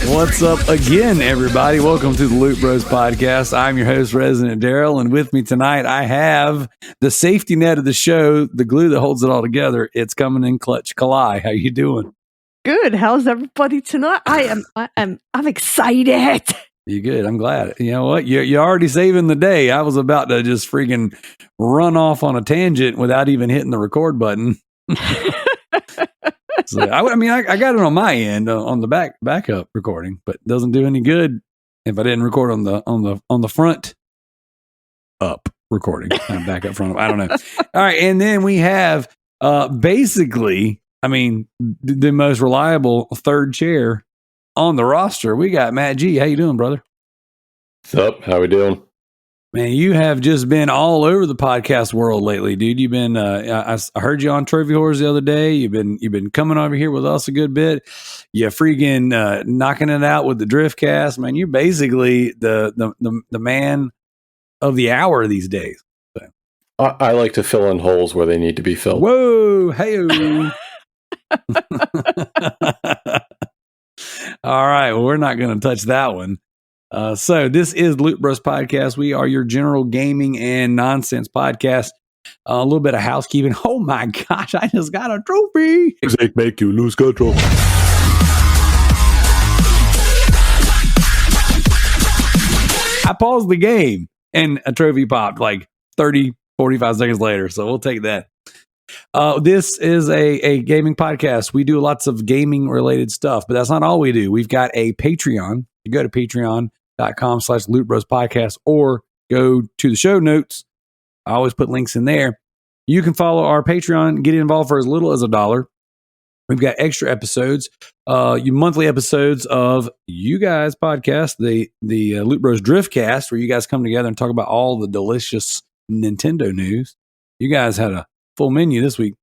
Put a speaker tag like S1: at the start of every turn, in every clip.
S1: What's up again, everybody? Welcome to the Loot Bros podcast. I'm your host, Resident Darrell, and with me tonight I have the safety net of the show, the glue that holds it all together. It's coming in clutch. Kalai, how you doing?
S2: Good. How's everybody tonight? I'm excited.
S1: You good? I'm glad. You know what? You're already saving the day. I was about to just freaking run off on a tangent without even hitting the record button. So, I got it on my end on the backup recording, but it doesn't do any good if I didn't record on the front up recording. Back up front. I don't know. All right, and then we have basically, the most reliable third chair on the roster. We got Matt G. How you doing, brother?
S3: What's up? How we doing?
S1: Man, you have just been all over the podcast world lately, dude. You've been I heard you on Trophy Whores the other day. You've been coming over here with us a good bit. You freaking knocking it out with the Driftcast. Man, you're basically the man of the hour these days. So.
S3: I like to fill in holes where they need to be filled.
S1: Whoa, hey. All right, well, we're not going to touch that one. So this is Loot Bros Podcast. We are your general gaming and nonsense podcast. A little bit of housekeeping. Oh my gosh, I just got a trophy.
S3: Music make you lose control.
S1: I paused the game and a trophy popped like 30, 45 seconds later. So we'll take that. This is a gaming podcast. We do lots of gaming related stuff, but that's not all we do. We've got a Patreon. You go to patreon.com/lootbrospodcast or go to the show notes. I always put links in there. You can follow our Patreon, get involved for as little as $1. We've got extra episodes, monthly episodes of you guys podcast, the Loot Bros Driftcast, where you guys come together and talk about all the delicious Nintendo news. You guys had a full menu this week,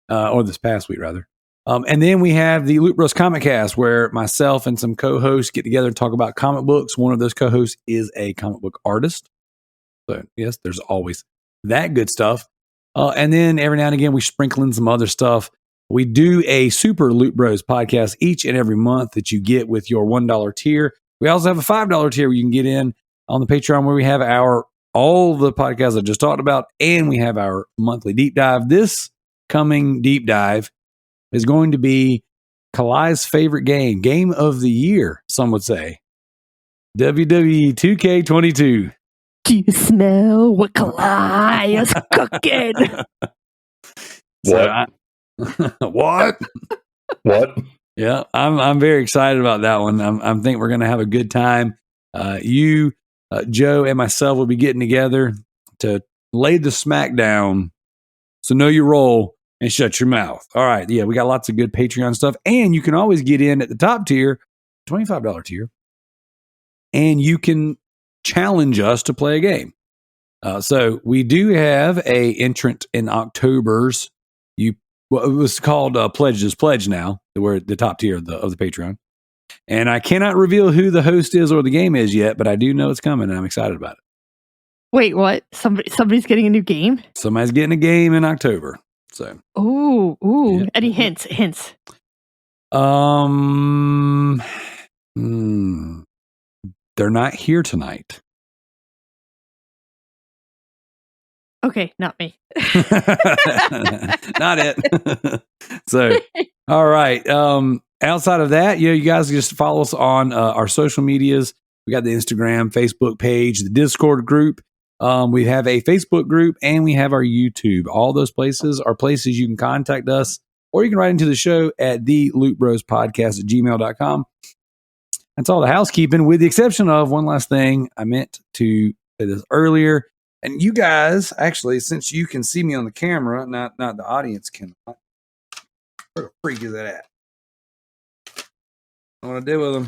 S1: or this past week rather. And then we have the Loot Bros Comic Cast, where myself and some co-hosts get together and talk about comic books. One of those co-hosts is a comic book artist. So, yes, there's always that good stuff. And then every now and again, we sprinkle in some other stuff. We do a Super Loot Bros podcast each and every month that you get with your $1 tier. We also have a $5 tier where you can get in on the Patreon, where we have all the podcasts I just talked about, and we have our monthly deep dive. This coming deep dive is going to be Kalai's favorite game of the year, some would say. WWE 2K22.
S2: Do you smell what Kalai is cooking?
S1: What?
S3: What?
S1: Yeah, I'm very excited about that one. I think we're going to have a good time. Joe and myself will be getting together to lay the smack down. So know your role and shut your mouth. All right. Yeah, we got lots of good Patreon stuff. And you can always get in at the top tier, $25 tier, and you can challenge us to play a game. So we do have a entrant in October's. It was called Pledge's Pledge now. We're at the top tier of the Patreon. And I cannot reveal who the host is or the game is yet, but I do know it's coming, and I'm excited about it.
S2: Wait, what? Somebody's getting a new game?
S1: Somebody's getting a game in October. So,
S2: ooh.
S1: Yeah.
S2: Any hints?
S1: They're not here tonight.
S2: Okay, not me.
S1: Not it. So, all right. Outside of that, you guys just follow us on our social medias. We got the Instagram, Facebook page, the Discord group. We have a Facebook group, and we have our YouTube. All those places are places you can contact us, or you can write into the show at thelootbrospodcast@gmail.com. That's all the housekeeping, with the exception of one last thing. I meant to say this earlier. And you guys, actually, since you can see me on the camera, not the audience cannot. Where the freak is that at? I want to deal with them.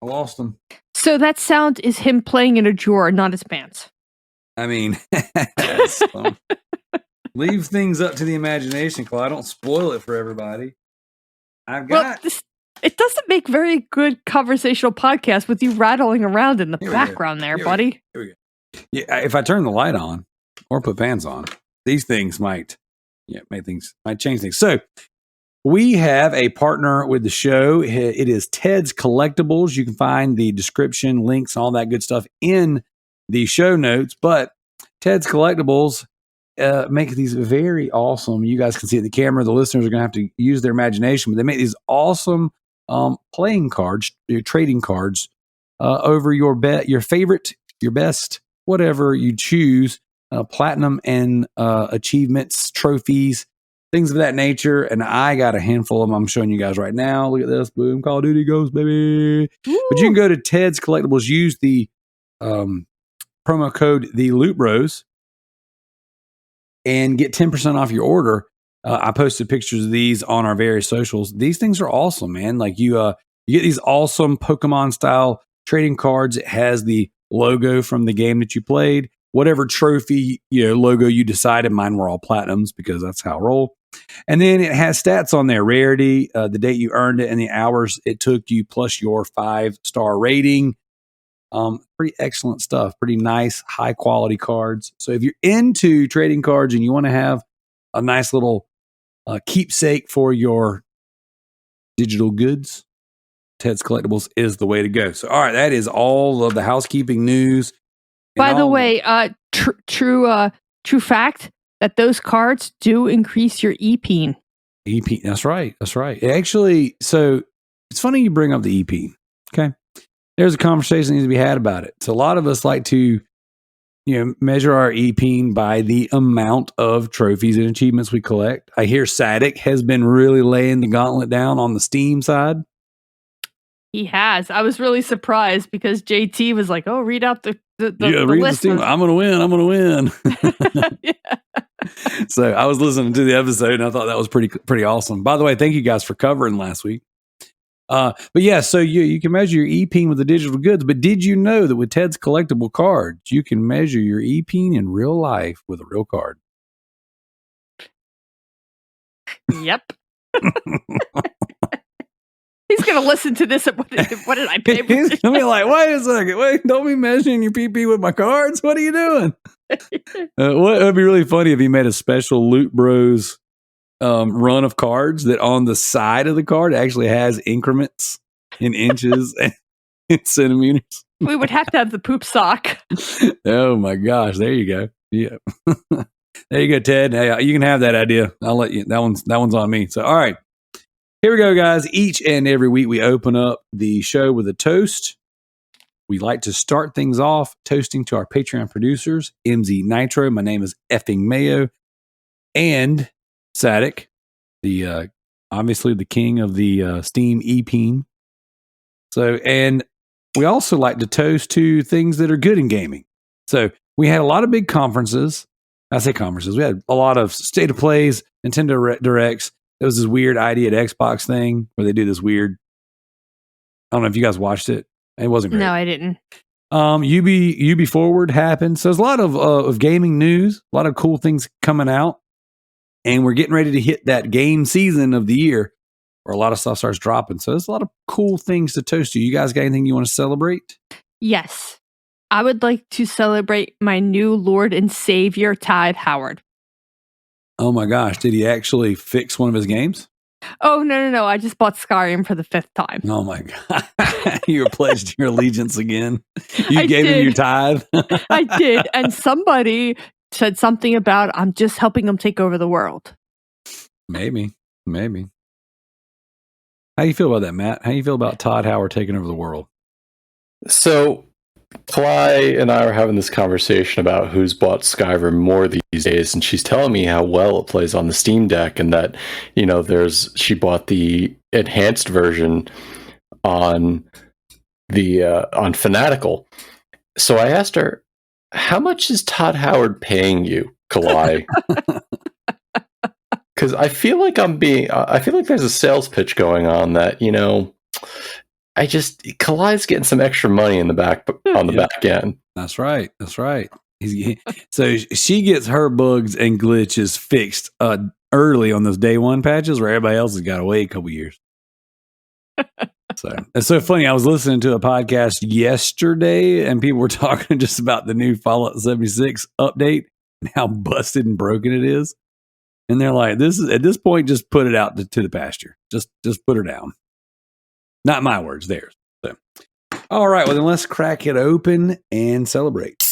S1: I lost them.
S2: So that sound is him playing in a drawer, not his pants.
S1: Leave things up to the imagination, Claude. Don't spoil it for everybody.
S2: It doesn't make very good conversational podcast with you rattling around in the background there, buddy.
S1: Here we go. Yeah, if I turn the light on or put pants on, these things might change things. So we have a partner with the show. It is Ted's Collectibles. You can find the description, links, all that good stuff in the show notes. But Ted's Collectibles make these very awesome. You guys can see it in the camera. The listeners are going to have to use their imagination, but they make these awesome playing cards, your trading cards over your favorite, your best, whatever you choose, platinum and achievements, trophies, things of that nature. And I got a handful of them I'm showing you guys right now. Look at this. Boom. Call of Duty Ghost, baby. Woo. But you can go to Ted's Collectibles, use the promo code The Loot Bros, and get 10% off your order. I posted pictures of these on our various socials. These things are awesome, man. Like you get these awesome Pokemon style trading cards. It has the logo from the game that you played, whatever trophy, logo you decided. Mine were all platinums because that's how I roll. And then it has stats on there, rarity, the date you earned it, and the hours it took you, plus your 5-star rating. Pretty excellent stuff. Pretty nice, high quality cards. So if you're into trading cards and you want to have a nice little keepsake for your digital goods, Ted's Collectibles is the way to go. So, all right, that is all of the housekeeping news.
S2: By the way, true fact that those cards do increase your EP.
S1: EP, that's right. That's right. Actually, so it's funny you bring up the EP. Okay. There's a conversation that needs to be had about it. So a lot of us like to, measure our EP by the amount of trophies and achievements we collect. I hear Sadik has been really laying the gauntlet down on the Steam side.
S2: He has. I was really surprised because JT was like, "Oh, read out the
S1: read
S2: list."
S1: The Steam. I'm gonna win.
S2: Yeah.
S1: So I was listening to the episode and I thought that was pretty awesome. By the way, thank you guys for covering last week. But yeah, so you can measure your EP with the digital goods, but did you know that with Ted's collectible cards, you can measure your EP in real life with a real card?
S2: Yep. He's going to listen to this. What did I pay for?
S1: He's going to be like, wait a second. Wait, don't be measuring your PP with my cards. What are you doing? It would be really funny if he made a special Loot Bros run of cards that on the side of the card actually has increments in inches and in centimeters.
S2: We would have to have the poop sock.
S1: Oh my gosh. There you go. Yeah. There you go, Ted. Hey, you can have that idea. I'll let you. That one's on me. So, all right. Here we go, guys. Each and every week, we open up the show with a toast. We like to start things off toasting to our Patreon producers, MZ Nitro. My name is effing Mayo. And Sadik, the obviously the king of the Steam EP. So, and we also like to toast to things that are good in gaming. So, we had a lot of big conferences. I say conferences. We had a lot of state of plays, Nintendo Directs. There was this weird ID at Xbox thing where they do this weird. I don't know if you guys watched it. It wasn't great.
S2: No, I didn't.
S1: UB Forward happened. So there's a lot of gaming news, a lot of cool things coming out, and we're getting ready to hit that game season of the year where a lot of stuff starts dropping. So there's a lot of cool things to toast to. You guys got anything you want to celebrate?
S2: Yes, I would like to celebrate my new Lord and Savior, Todd Howard.
S1: Oh my gosh. Did he actually fix one of his games?
S2: Oh, no. I just bought Skyrim for the 5th time.
S1: Oh my God. You pledged your allegiance again. You gave him your tithe.
S2: I did. And somebody said something about, I'm just helping him take over the world.
S1: Maybe. How do you feel about that, Matt? How do you feel about Todd Howard taking over the world?
S3: So, Kalai and I were having this conversation about who's bought Skyrim more these days, and she's telling me how well it plays on the Steam Deck, and that she bought the enhanced version on the on Fanatical. So I asked her, "How much is Todd Howard paying you, Kalai?" Because I feel like there's a sales pitch going on that Kalai's getting some extra money in the back on the back end.
S1: That's right. So she gets her bugs and glitches fixed early on those day one patches, where everybody else has got to wait a couple years. So it's so funny. I was listening to a podcast yesterday, and people were talking just about the new Fallout 76 update and how busted and broken it is. And they're like, this is at this point, just put it out to the pasture. Just put her down. Not my words, theirs. So, all right, well then let's crack it open and celebrate.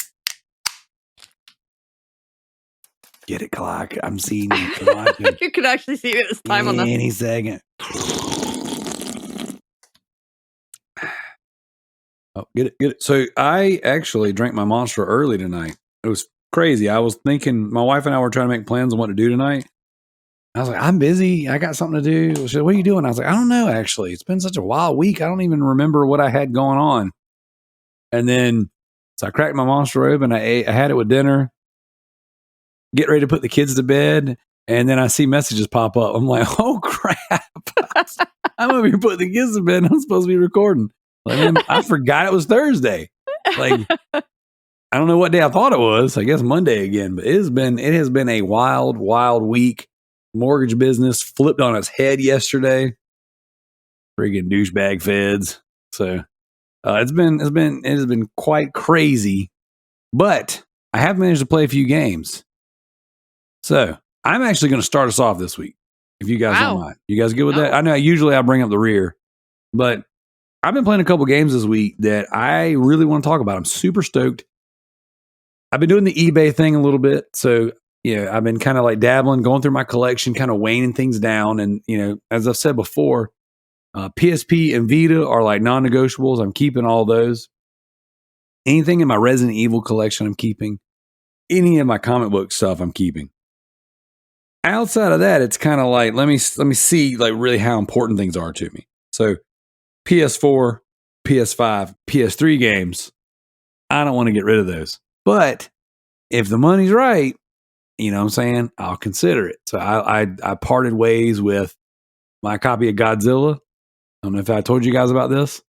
S1: Get it, Kalai? I'm seeing you.
S2: You could actually see it this time on the
S1: any second. Oh, get it. So I actually drank my Monster early tonight. It was crazy. I was thinking, my wife and I were trying to make plans on what to do tonight. I was like, I'm busy. I got something to do. She said, what are you doing? I was like, I don't know, actually. It's been such a wild week. I don't even remember what I had going on. And then, so I cracked my Monster open. I had it with dinner. Get ready to put the kids to bed. And then I see messages pop up. I'm like, oh, crap. I'm over here putting the kids to bed. I'm supposed to be recording. Like, man, I forgot it was Thursday. Like, I don't know what day I thought it was. I guess Monday again. But it has been a wild, wild week. Mortgage business flipped on its head yesterday. Friggin' douchebag feds. So it has been quite crazy. But I have managed to play a few games. So I'm actually going to start us off this week, if you guys don't mind. You guys good with that? I know usually I bring up the rear, but I've been playing a couple games this week that I really want to talk about. I'm super stoked. I've been doing the eBay thing a little bit. So, I've been kind of like dabbling, going through my collection, kind of weighing things down. And, as I've said before, PSP and Vita are like non-negotiables. I'm keeping all those. Anything in my Resident Evil collection, I'm keeping. Any of my comic book stuff, I'm keeping. Outside of that, it's kind of like, let me see like really how important things are to me. So PS4, PS5, PS3 games, I don't want to get rid of those. But if the money's right, you know what I'm saying, I'll consider it. So I parted ways with my copy of Godzilla. I don't know if I told you guys about this.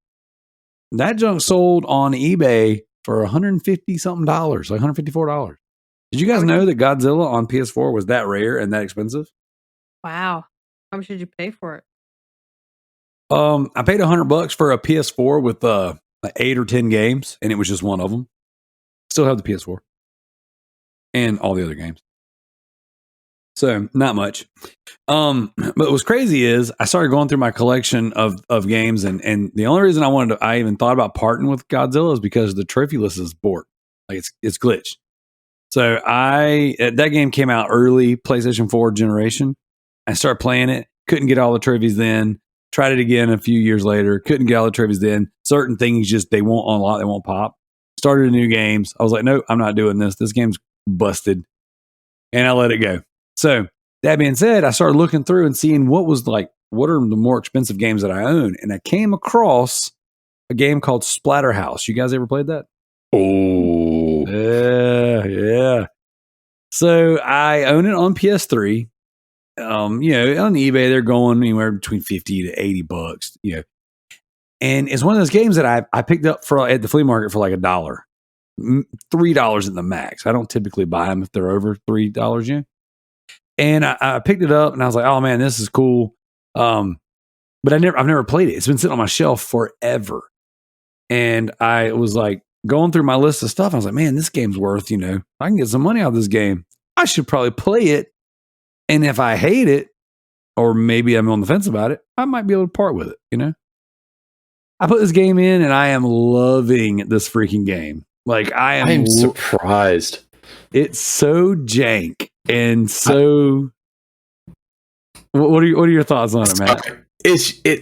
S1: That junk sold on eBay for $150 something, like $154. Did you guys know that Godzilla on PS4 was that rare and that expensive?
S2: Wow. How much did you pay for it?
S1: I paid $100 for a PS4 with like 8 or 10 games, and it was just one of them. Still have the PS4 and all the other games. So not much. But what was crazy is I started going through my collection of games, and the only reason I even thought about parting with Godzilla is because the trophy list is bored. Like it's glitched. So that game came out early, PlayStation 4 generation. I started playing it, couldn't get all the trophies then. Tried it again a few years later, couldn't get all the trophies then. Certain things just, they won't unlock, they won't pop. Started new games. I was like, no, I'm not doing this. This game's busted. And I let it go. So that being said, I started looking through and seeing what are the more expensive games that I own. And I came across a game called Splatterhouse. You guys ever played that?
S3: Oh.
S1: Yeah. So I own it on PS3. On eBay, they're going anywhere between $50 to $80, And it's one of those games that I picked up at the flea market for like $1, $3 at the max. I don't typically buy them if they're over $3, And I picked it up and I was like, oh man, this is cool. But I've never played it. It's been sitting on my shelf forever. And I was like going through my list of stuff. I was like, man, this game's worth, I can get some money out of this game. I should probably play it. And if I hate it, or maybe I'm on the fence about it, I might be able to part with it, I put this game in and I am loving this freaking game. Like I'm
S3: surprised.
S1: It's so jank and so. What are your thoughts on it, Matt?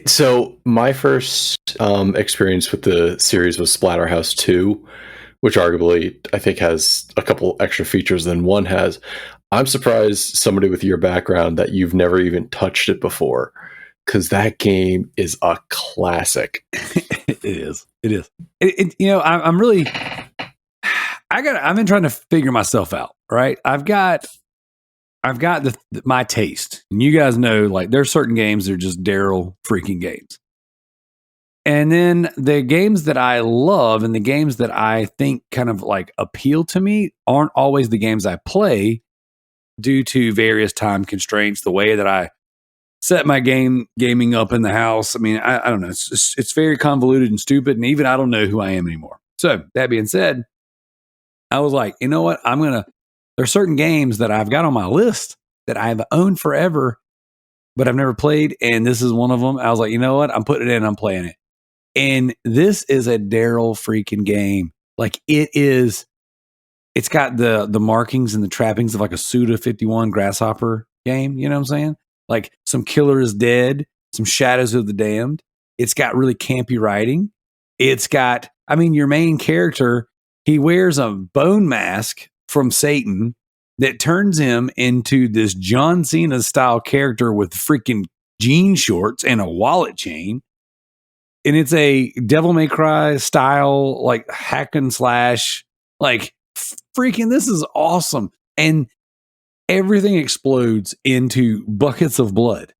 S3: So my first experience with the series was Splatterhouse 2, which arguably I think has a couple extra features than one has. I'm surprised somebody with your background that you've never even touched it before, because that game is a classic.
S1: It is. I'm really. I've been trying to figure myself out. Right. I've got my taste, and you guys know, like there's certain games that are just Darrell freaking games. And then the games that I love and the games that I think kind of like appeal to me aren't always the games I play due to various time constraints, the way that I set my gaming up in the house. I mean, I don't know. It's very convoluted and stupid, and even I don't know who I am anymore. So that being said, I was like, you know what? There's certain games that I've got on my list that I've owned forever, but I've never played. And this is one of them. I was like, you know what? I'm putting it in. I'm playing it. And this is a Darrell freaking game. Like it's got the markings and the trappings of like a Suda 51 Grasshopper game. You know what I'm saying? Like some Killer is Dead, some Shadows of the Damned. It's got really campy writing. It's got, your main character, he wears a bone mask from Satan that turns him into this John Cena style character with freaking jean shorts and a wallet chain. And it's a Devil May Cry style, like hack and slash, like freaking, this is awesome. And everything explodes into buckets of blood.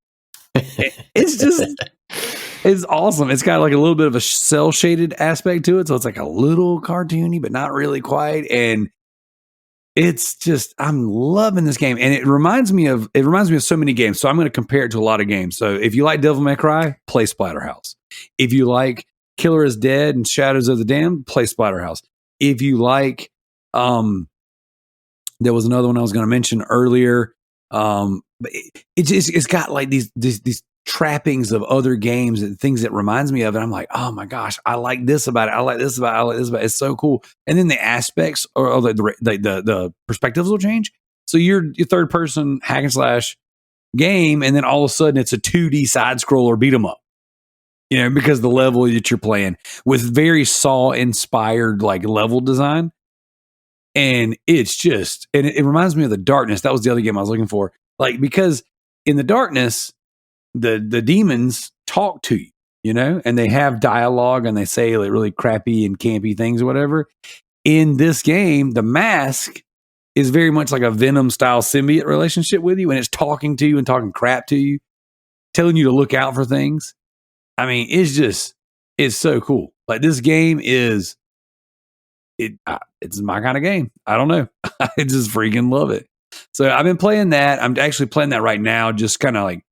S1: It's awesome. It's got like a little bit of a cell shaded aspect to it. So it's like a little cartoony, but not really quite. And it's just, I'm loving this game. And it reminds me of so many games. So I'm going to compare it to a lot of games. So if you like Devil May Cry, play Splatterhouse. If you like Killer is Dead and Shadows of the Damned, play Splatterhouse. If you like, there was another one I was going to mention earlier. But it's got like these trappings of other games and things that reminds me of it. I'm like, oh my gosh, I like this about it. I like this about it. I like this about it. It's so cool. And then the aspects or the perspectives will change. So you're third person hack and slash game, and then all of a sudden it's a 2D side scroller beat 'em up. Because the level that you're playing with very Saw inspired like level design. And it's just, and it reminds me of The Darkness. That was the other game I was looking for. Like, because in The Darkness, the demons talk to you, and they have dialogue and they say like really crappy and campy things or whatever. In this game, the mask is very much like a Venom style symbiote relationship with you. And it's talking to you and talking crap to you, telling you to look out for things. It's so cool. Like this game it's my kind of game. I don't know. I just freaking love it. So I've been playing that. I'm actually playing that right now. Just kind of like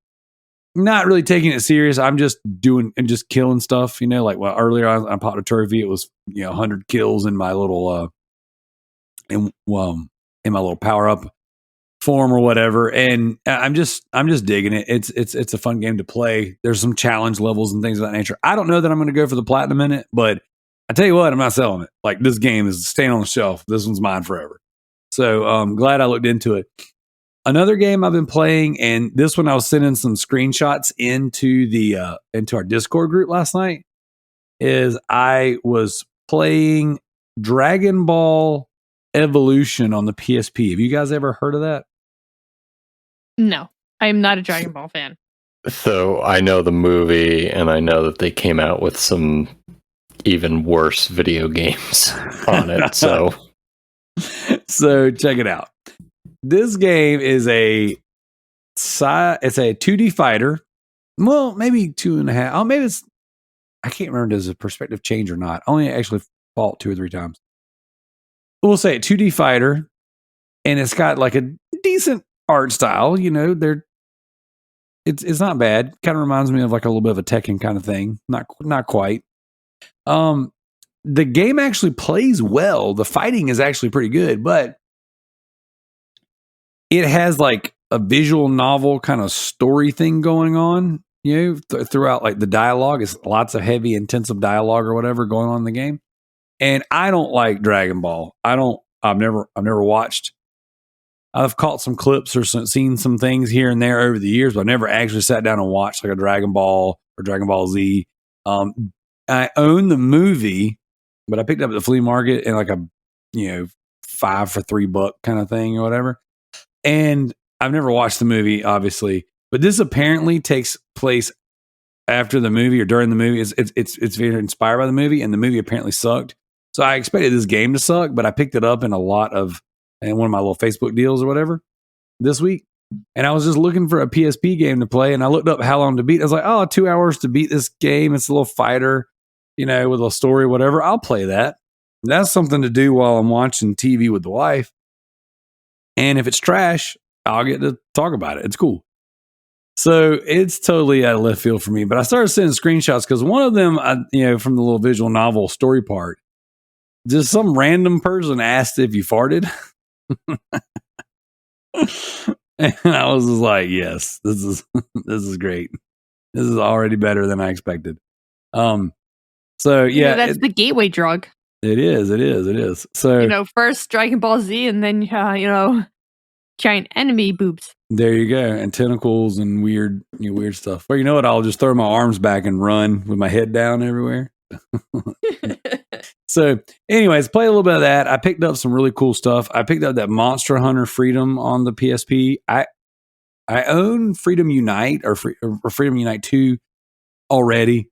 S1: not really taking it serious. I'm just doing and just killing stuff, like earlier I popped a trophy. It was, 100 kills in my little, in my little power up form or whatever. And I'm just digging it. It's a fun game to play. There's some challenge levels and things of that nature. I don't know that I'm going to go for the platinum in it, but I tell you what, I'm not selling it. Like this game is staying on the shelf. This one's mine forever. So I'm glad I looked into it. Another game I've been playing, and this one I was sending some screenshots into our Discord group last night, is I was playing Dragon Ball Evolution on the PSP. Have you guys ever heard of that?
S2: No, I am not a Dragon Ball fan.
S3: So I know the movie, and I know that they came out with some even worse video games on it. So
S1: check it out. This game is it's a 2D fighter. Well, maybe 2.5. Oh, maybe it's, I can't remember, does the perspective change or not? I only actually fought 2 or 3 times. We'll say a 2D fighter, and it's got like a decent art style. It's not bad. Kind of reminds me of like a little bit of a Tekken kind of thing. Not quite. The game actually plays well. The fighting is actually pretty good, but it has like a visual novel kind of story thing going on, throughout like the dialogue. It's lots of heavy, intensive dialogue or whatever going on in the game. And I don't like Dragon Ball. I've never watched. I've caught some clips or seen some things here and there over the years, but I've never actually sat down and watched like a Dragon Ball or Dragon Ball Z. I own the movie, but I picked it up at the flea market in like a, 5 for $3 kind of thing or whatever. And I've never watched the movie, obviously, but this apparently takes place after the movie or during the movie. It's very inspired by the movie, and the movie apparently sucked. So I expected this game to suck, but I picked it up in one of my little Facebook deals or whatever this week. And I was just looking for a PSP game to play, and I looked up how long to beat. I was like, 2 hours to beat this game. It's a little fighter, with a story, whatever. I'll play that. That's something to do while I'm watching TV with the wife. And if it's trash, I'll get to talk about it. It's cool. So it's totally out of left field for me. But I started sending screenshots because one of them, from the little visual novel story part, just some random person asked if you farted. And I was just like, yes, this is great. This is already better than I expected. So yeah,
S2: that's the gateway drug.
S1: It is. So
S2: first Dragon Ball Z, and then giant enemy boobs.
S1: There you go, and tentacles and weird stuff. Well, you know what? I'll just throw my arms back and run with my head down everywhere. So, anyways, play a little bit of that. I picked up some really cool stuff. I picked up that Monster Hunter Freedom on the PSP. I own Freedom Unite or Freedom Unite 2 already.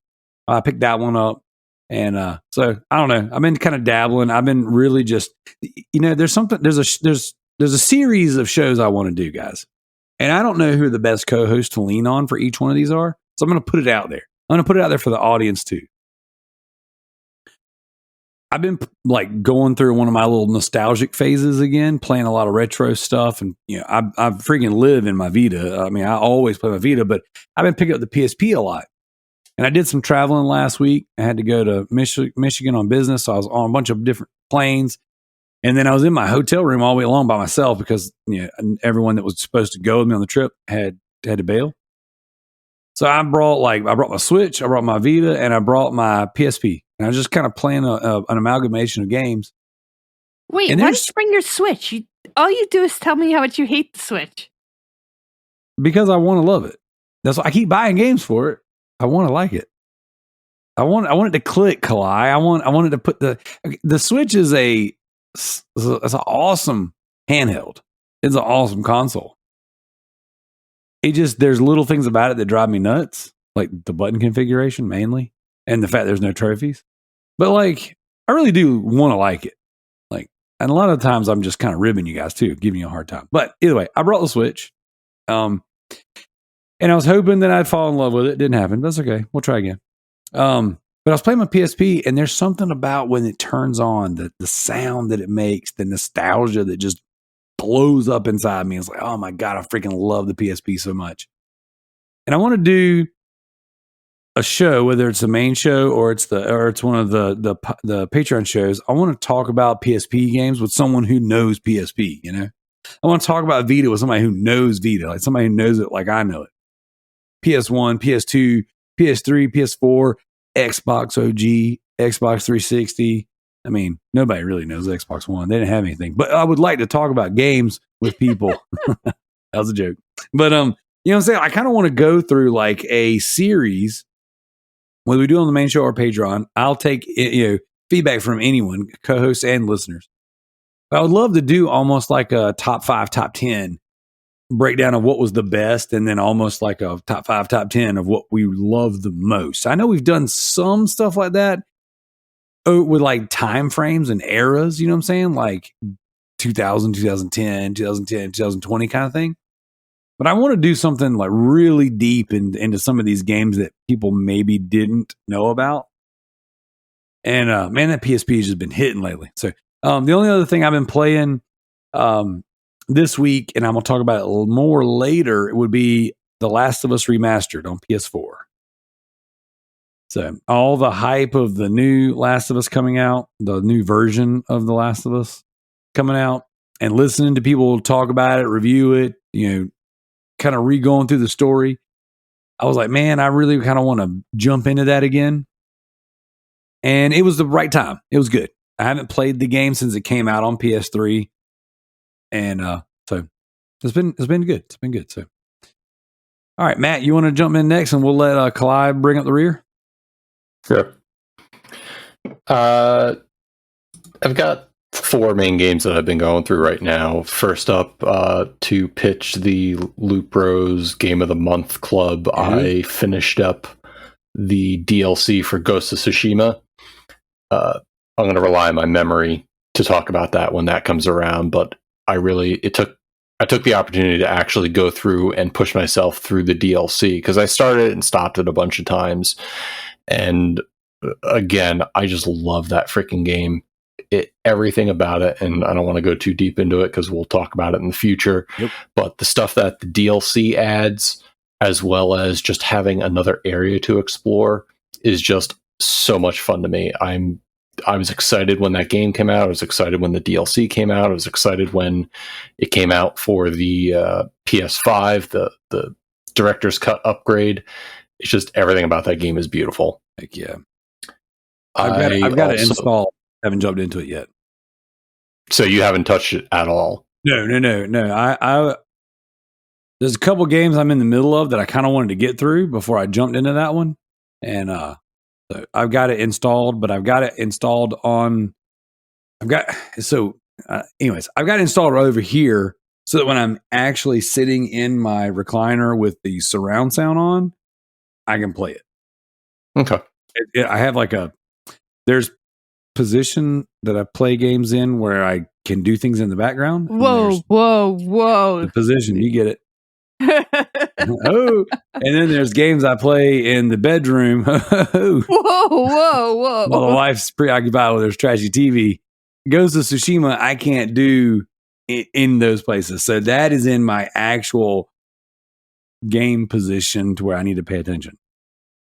S1: I picked that one up. And so I don't know. I've been kind of dabbling. I've been really just, there's a series of shows I want to do, guys. And I don't know who the best co-hosts to lean on for each one of these are. So I'm going to put it out there. I'm going to put it out there for the audience too. I've been like going through one of my little nostalgic phases again, playing a lot of retro stuff. And, I freaking live in my Vita. I mean, I always play my Vita, but I've been picking up the PSP a lot. And I did some traveling last week. I had to go to Michigan on business. So I was on a bunch of different planes. And then I was in my hotel room all the way along by myself because everyone that was supposed to go with me on the trip had to bail. So I brought my Switch, I brought my Vita, and I brought my PSP. And I was just kind of playing an amalgamation of games.
S2: Wait, why did you bring your Switch? All you do is tell me how much you hate the Switch.
S1: Because I want to love it. That's why I keep buying games for it. I want to like it. I want it to click, Kalai. I wanted to put the Switch is it's an awesome handheld. It's an awesome console. There's little things about it that drive me nuts, like the button configuration mainly, and the fact there's no trophies. But I really do want to like it. And a lot of times I'm just kind of ribbing you guys too, giving you a hard time. But either way, I brought the Switch. And I was hoping that I'd fall in love with it. Didn't happen. That's okay. We'll try again. But I was playing my PSP, and there's something about when it turns on, the sound that it makes, the nostalgia that just blows up inside me. It's like, oh my God, I freaking love the PSP so much. And I want to do a show, whether it's a main show or it's one of the Patreon shows. I want to talk about PSP games with someone who knows PSP. I want to talk about Vita with somebody who knows Vita, like somebody who knows it like I know it. PS1, PS2, PS3, PS4, Xbox OG, Xbox 360. I mean, nobody really knows Xbox One. They didn't have anything. But I would like to talk about games with people. That was a joke. But you know what I'm saying? I kind of want to go through like a series, whether we do it on the main show or Patreon. I'll take feedback from anyone, co-hosts and listeners. But I would love to do almost like a top 5, top 10 breakdown of what was the best, and then almost like a top 5, top 10 of what we love the most. I know we've done some stuff like that with like time frames and eras, you know what I'm saying? Like 2000, 2010, 2020 kind of thing. But I want to do something like really deep into some of these games that people maybe didn't know about. And man, that PSP has just been hitting lately. So the only other thing I've been playing this week, and I'm going to talk about it a little more later, it would be The Last of Us Remastered on PS4. So all the hype of the new Last of Us coming out, the new version of The Last of Us coming out, and listening to people talk about it, review it, kind of re-going through the story, I was like, man, I really kind of want to jump into that again. And it was the right time. It was good. I haven't played the game since it came out on PS3. And so it's been good. It's been good. So, all right, Matt, you want to jump in next, and we'll let Kalai bring up the rear?
S3: Sure. I've got 4 main games that I've been going through right now. First up, to pitch the Loot Bros Game of the Month Club, I finished up the DLC for Ghost of Tsushima. I'm going to rely on my memory to talk about that when that comes around, but I took the opportunity to actually go through and push myself through the DLC, because I started and stopped it a bunch of times. And again, I just love that freaking game. Everything about it, and I don't want to go too deep into it because we'll talk about it in the future. Yep. But the stuff that the DLC adds, as well as just having another area to explore, is just so much fun to me. I'm I was excited when that game came out. I was excited when the DLC came out. I was excited when it came out for the PS5, the director's cut upgrade. It's just everything about that game is beautiful.
S1: Heck yeah. I've got it installed. Haven't jumped into it yet.
S3: So you haven't touched it at all?
S1: No. I there's a couple games I'm in the middle of that I kind of wanted to get through before I jumped into that one. And so I've got it installed, but I've got it installed on I've got it installed over here so that when I'm actually sitting in my recliner with the surround sound on, I can play it.
S3: Okay.
S1: I have there's position that I play games in where I can do things in the background.
S2: Whoa.
S1: The position, you get it. Oh, and then there's games I play in the bedroom.
S2: Whoa.
S1: While the wife's preoccupied with her trashy TV. Ghost of Tsushima, I can't do in those places. So that is in my actual game position to where I need to pay attention.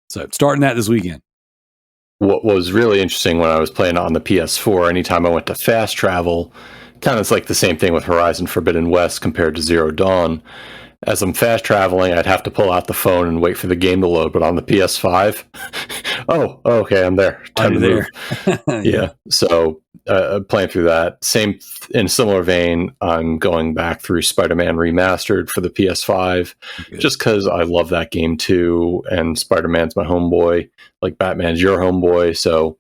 S1: So starting that this weekend.
S3: What was really interesting when I was playing on the PS4, anytime I went to fast travel, kind of it's like the same thing with Horizon Forbidden West compared to Zero Dawn. As I'm fast traveling, I'd have to pull out the phone and wait for the game to load. But on the PS5, okay, I'm there. Time to move. Yeah. So playing through that. Same in a similar vein, I'm going back through Spider-Man Remastered for the PS5, just because I love that game too. And Spider-Man's my homeboy, like Batman's your homeboy. So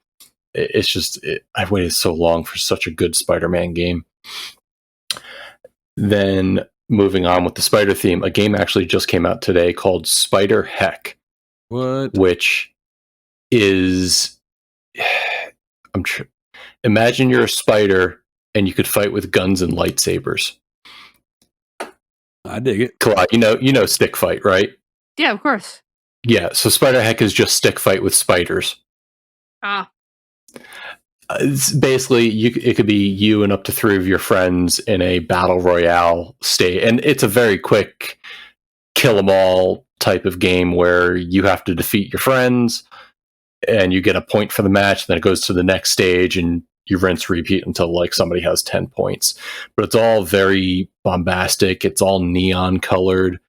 S3: it's just, I've waited so long for such a good Spider-Man game. Then moving on with the spider theme, a game actually just came out today called Spider Heck.
S1: What?
S3: Which is, imagine you're a spider and you could fight with guns and lightsabers.
S1: I dig it.
S3: Kalai, you know stick fight, right?
S2: Yeah, of course.
S3: Yeah, so Spider Heck is just stick fight with spiders. It's basically, it could be you and up to 3 of your friends in a battle royale state, and it's a very quick kill 'em all type of game where you have to defeat your friends, and you get a point for the match. Then it goes to the next stage, and you rinse repeat until like somebody has 10 points. But it's all very bombastic. It's all neon colored.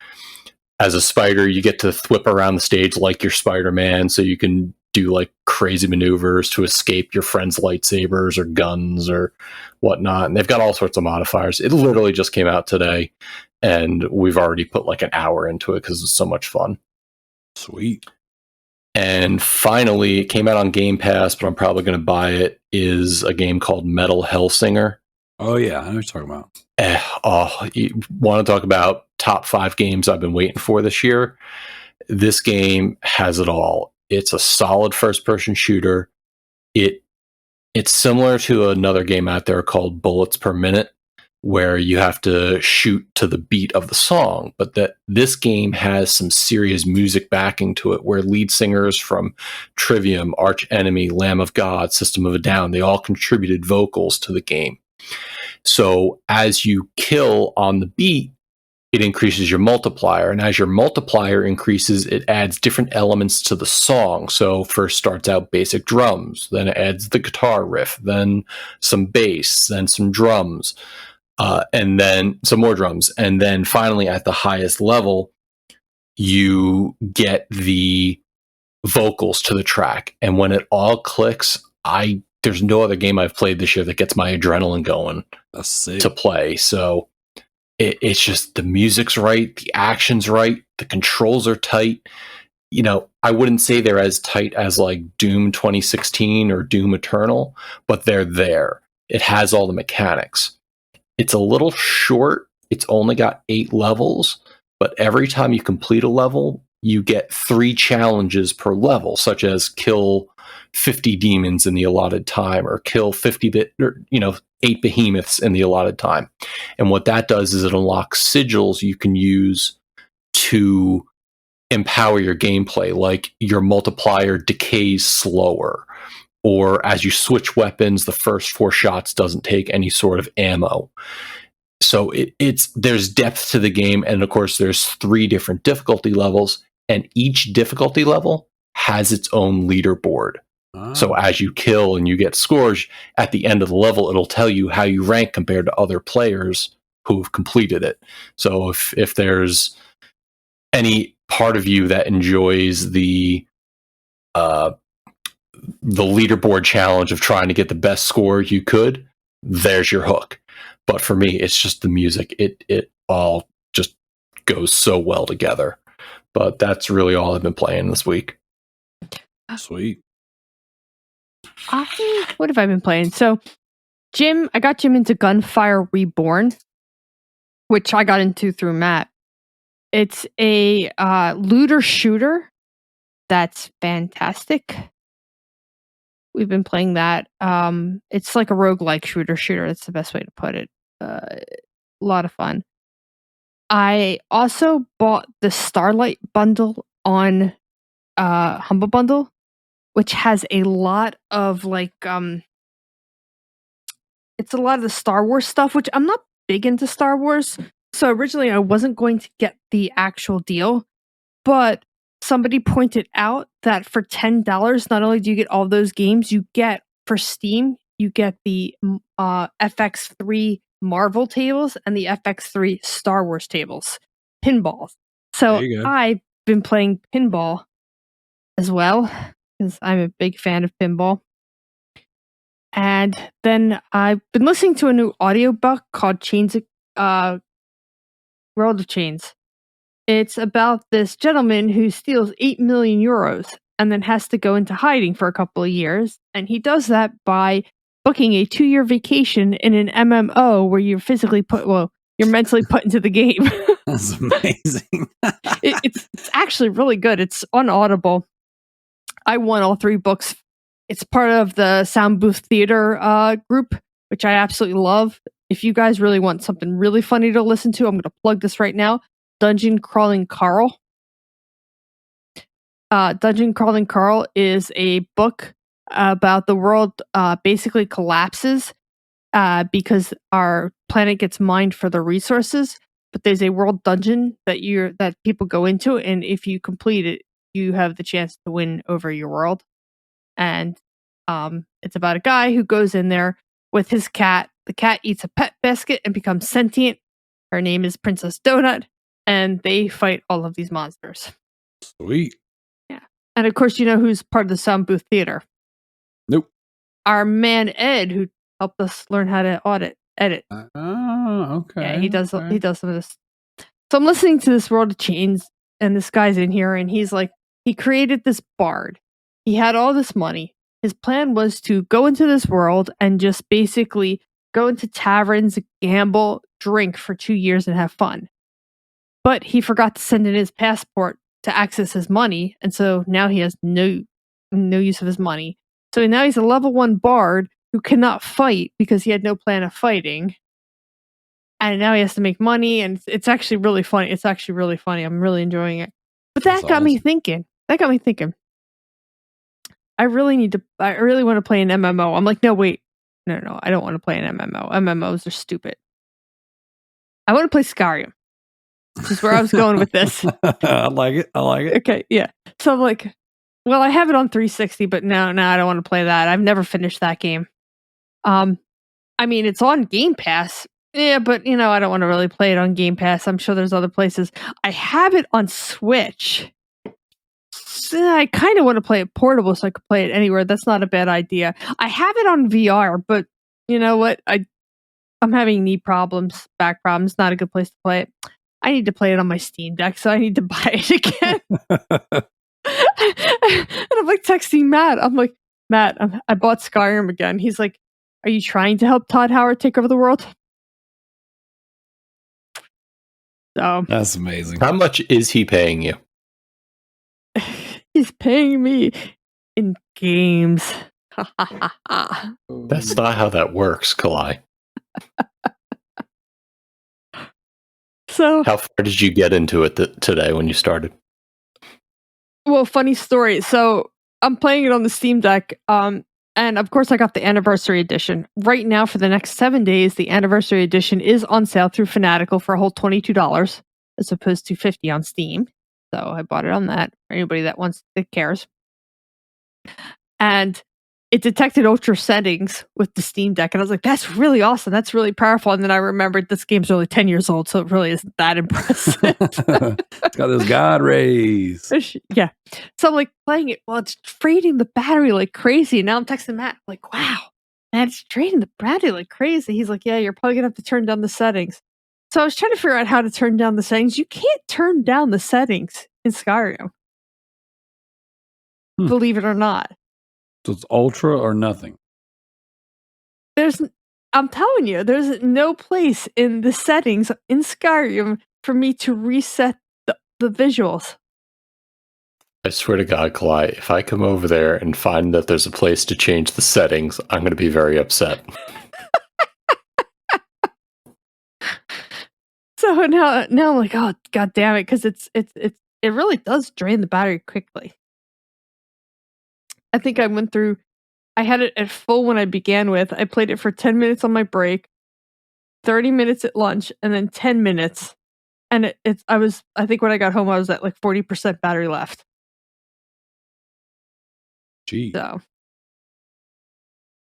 S3: As a spider, you get to whip around the stage like you're Spider-Man, so you can do like crazy maneuvers to escape your friends' lightsabers or guns or whatnot. And they've got all sorts of modifiers. It literally just came out today, and we've already put like an hour into it because it's so much fun.
S1: Sweet.
S3: And finally, it came out on Game Pass, but I'm probably going to buy it, is a game called Metal Hellsinger.
S1: Oh, yeah. I know what you're talking about.
S3: You want to talk about top 5 games I've been waiting for this year? This game has it all. It's a solid first-person shooter. It's similar to another game out there called Bullets Per Minute, where you have to shoot to the beat of the song, but that this game has some serious music backing to it, where lead singers from Trivium, Arch Enemy, Lamb of God, System of a Down, they all contributed vocals to the game. So as you kill on the beat, it increases your multiplier. And as your multiplier increases, it adds different elements to the song. So first starts out basic drums, then it adds the guitar riff, then some bass, then some drums, and then some more drums. And then finally, at the highest level, you get the vocals to the track. And when it all clicks, there's no other game I've played this year that gets my adrenaline going to play. So it's just, the music's right, the action's right, the controls are tight. I wouldn't say they're as tight as like Doom 2016 or Doom Eternal, but they're there. It has all the mechanics. It's a little short. It's only got 8 levels, but every time you complete a level, you get 3 challenges per level, such as kill 50 demons in the allotted time, or kill 8 behemoths in the allotted time. And what that does is it unlocks sigils you can use to empower your gameplay, like your multiplier decays slower, or as you switch weapons, the first 4 shots doesn't take any sort of ammo. So there's depth to the game, and of course there's 3 different difficulty levels, and each difficulty level has its own leaderboard. So as you kill and you get scores, at the end of the level, it'll tell you how you rank compared to other players who have completed it. So if there's any part of you that enjoys the leaderboard challenge of trying to get the best score you could, there's your hook. But for me, it's just the music. It all just goes so well together. But that's really all I've been playing this week.
S1: Sweet.
S2: What have I been playing? So, I got Jim into Gunfire Reborn, which I got into through Matt. It's a looter shooter that's fantastic. We've been playing that. It's like a roguelike shooter. That's the best way to put it. A lot of fun. I also bought the Starlight bundle on Humble Bundle, which has a lot of it's a lot of the Star Wars stuff, which I'm not big into Star Wars. So originally I wasn't going to get the actual deal, but somebody pointed out that for $10, not only do you get all those games, you get for Steam, you get the FX3 Marvel tables and the FX3 Star Wars tables, pinballs. So I've been playing pinball as well, because I'm a big fan of pinball. And then I've been listening to a new audiobook called World of Chains. It's about this gentleman who steals 8 million euros and then has to go into hiding for a couple of years. And he does that by booking a 2-year vacation in an MMO where you're you're mentally put into the game.
S1: That's amazing.
S2: It's actually really good. It's on Audible. I won all 3 books. It's part of the Sound Booth Theater group, which I absolutely love. If you guys really want something really funny to listen to, I'm going to plug this right now. Dungeon Crawling Carl. Dungeon Crawling Carl is a book about the world basically collapses because our planet gets mined for the resources. But there's a world dungeon that people go into, and if you complete it, you have the chance to win over your world. And it's about a guy who goes in there with his cat. The cat eats a pet biscuit and becomes sentient. Her name is Princess Donut, and they fight all of these monsters.
S1: Sweet.
S2: Yeah. And of course, you know who's part of the Sound Booth Theater?
S1: Nope.
S2: Our man Ed, who helped us learn how to edit.
S1: Oh, okay.
S2: Yeah, he does some of this. So I'm listening to this World of Chains, and this guy's in here, and he's like, he created this bard. He had all this money. His plan was to go into this world and just basically go into taverns, gamble, drink for 2 years and have fun. But he forgot to send in his passport to access his money, and so now he has no use of his money. So now he's a level 1 bard who cannot fight because he had no plan of fighting. And now he has to make money, and it's actually really funny. It's actually really funny. I'm really enjoying it. But that got me thinking. I really want to play an MMO. I'm like, no, wait. No, I don't want to play an MMO. MMOs are stupid. I want to play Skyrim. Which is where I was going with this.
S1: I like it.
S2: Okay, yeah. So I'm like, well, I have it on 360, but no, I don't want to play that. I've never finished that game. I mean, it's on Game Pass. Yeah, but I don't want to really play it on Game Pass. I'm sure there's other places. I have it on Switch. I kind of want to play it portable so I could play it anywhere. That's not a bad idea. I have it on VR, but you know what? I'm having knee problems, back problems. Not a good place to play it. I need to play it on my Steam Deck, so I need to buy it again. And I'm like texting Matt. I'm like, Matt, I bought Skyrim again. He's like, are you trying to help Todd Howard take over the world? So
S1: that's amazing.
S3: How much is he paying you?
S2: He's paying me in games.
S3: That's not how that works, Kalai.
S2: So,
S3: how far did you get into it today when you started?
S2: Well, funny story. So I'm playing it on the Steam Deck, and of course I got the Anniversary Edition. Right now, for the next 7 days, the Anniversary Edition is on sale through Fanatical for a whole $22, as opposed to $50 on Steam. So I bought it on that for anybody that cares. and it detected ultra settings with the Steam Deck. And I was like, that's really awesome. That's really powerful. And then I remembered this game's only 10 years old, so it really isn't that impressive.
S1: It's got those God rays.
S2: Yeah. So I'm like playing it while it's draining the battery like crazy. And now I'm texting Matt, like, wow, man, it's draining the battery like crazy. He's like, yeah, you're probably going to have to turn down the settings. So I was trying to figure out how to turn down the settings. You can't turn down the settings in Skyrim. Believe it or not.
S1: So it's ultra or nothing.
S2: I'm telling you, there's no place in the settings in Skyrim for me to reset the visuals.
S3: I swear to God, Kalai, if I come over there and find that there's a place to change the settings, I'm going to be very upset.
S2: So now I'm like, oh, God damn it, because it really does drain the battery quickly. I think I went through. I had it at full when I began with. I played it for 10 minutes on my break, 30 minutes at lunch, and then 10 minutes. And I think when I got home, I was at like 40% battery left.
S1: Gee.
S2: So.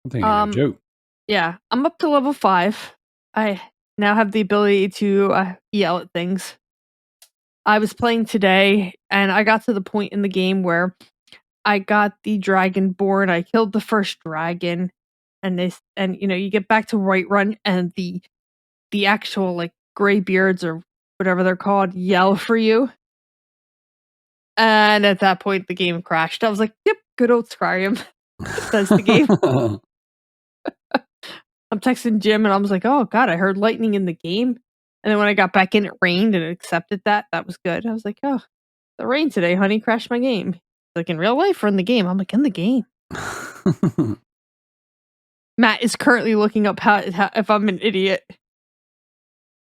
S1: I'm thinking a joke.
S2: Yeah, I'm up to level 5. I now have the ability to yell at things. I was playing today, and I got to the point in the game where I got the Dragonborn. I killed the first dragon, and you get back to Whiterun, and the actual like Greybeards or whatever they're called yell for you. And at that point, the game crashed. I was like, "Yep, good old Skyrim." That's the game. I'm texting Jim, and I was like, "Oh God, I heard lightning in the game." And then when I got back in, it rained, and it accepted that. That was good. I was like, "Oh, the rain today, honey, crashed my game." Like in real life or in the game? I'm like, in the game. Matt is currently looking up how if I'm an idiot.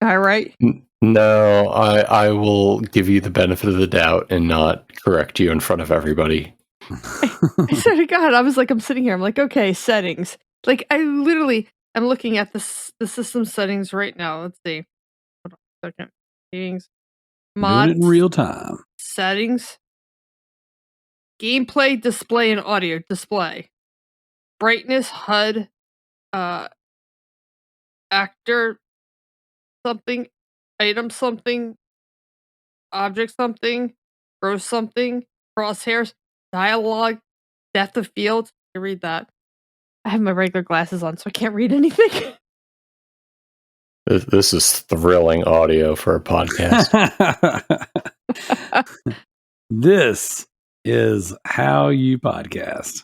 S2: All right.
S3: No, I will give you the benefit of the doubt and not correct you in front of everybody.
S2: I swear to God, I was like, I'm sitting here. I'm like, okay, settings. Like I'm looking at the system settings right now. Let's see. Hold on a second. Settings.
S1: Doing it in real time.
S2: Settings. Gameplay, display, and audio display. Brightness, HUD, actor, something, item, something, object, something, row, something, crosshairs, dialogue, depth of field. I can read that. I have my regular glasses on, so I can't read anything.
S3: This is thrilling audio for a podcast.
S1: This is how you podcast.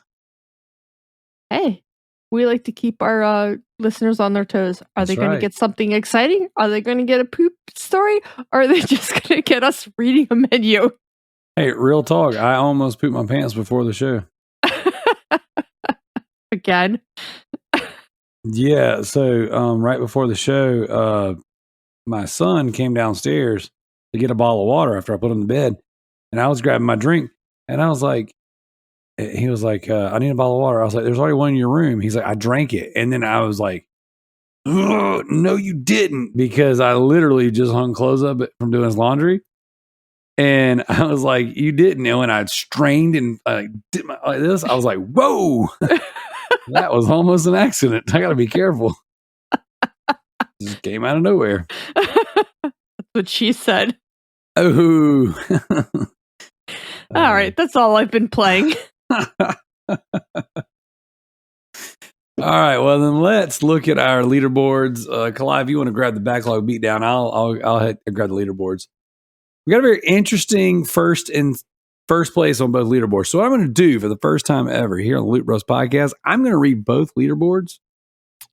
S2: Hey, we like to keep our listeners on their toes. Are they going to get something exciting? Are they going to get a poop story? Or are they just going to get us reading a menu?
S1: Hey, real talk. I almost pooped my pants before the show.
S2: Again?
S1: Yeah. So right before the show, my son came downstairs to get a bottle of water after I put him to bed. And I was grabbing my drink. And I was like, he was like, I need a bottle of water. I was like, there's already one in your room. He's like, I drank it. And then I was like, no, you didn't. Because I literally just hung clothes up from doing his laundry. And I was like, you didn't. And when I strained and did like this, I was like, whoa, that was almost an accident. I got to be careful. Just came out of nowhere.
S2: That's what she said.
S1: Oh.
S2: All right. That's all I've been playing.
S1: All right, well then let's look at our leaderboards. Kalai, if you want to grab the backlog beatdown, I'll head grab the leaderboards. We got a very interesting first place on both leaderboards. So what I'm going to do for the first time ever here on the Loot Bros podcast, I'm going to read both leaderboards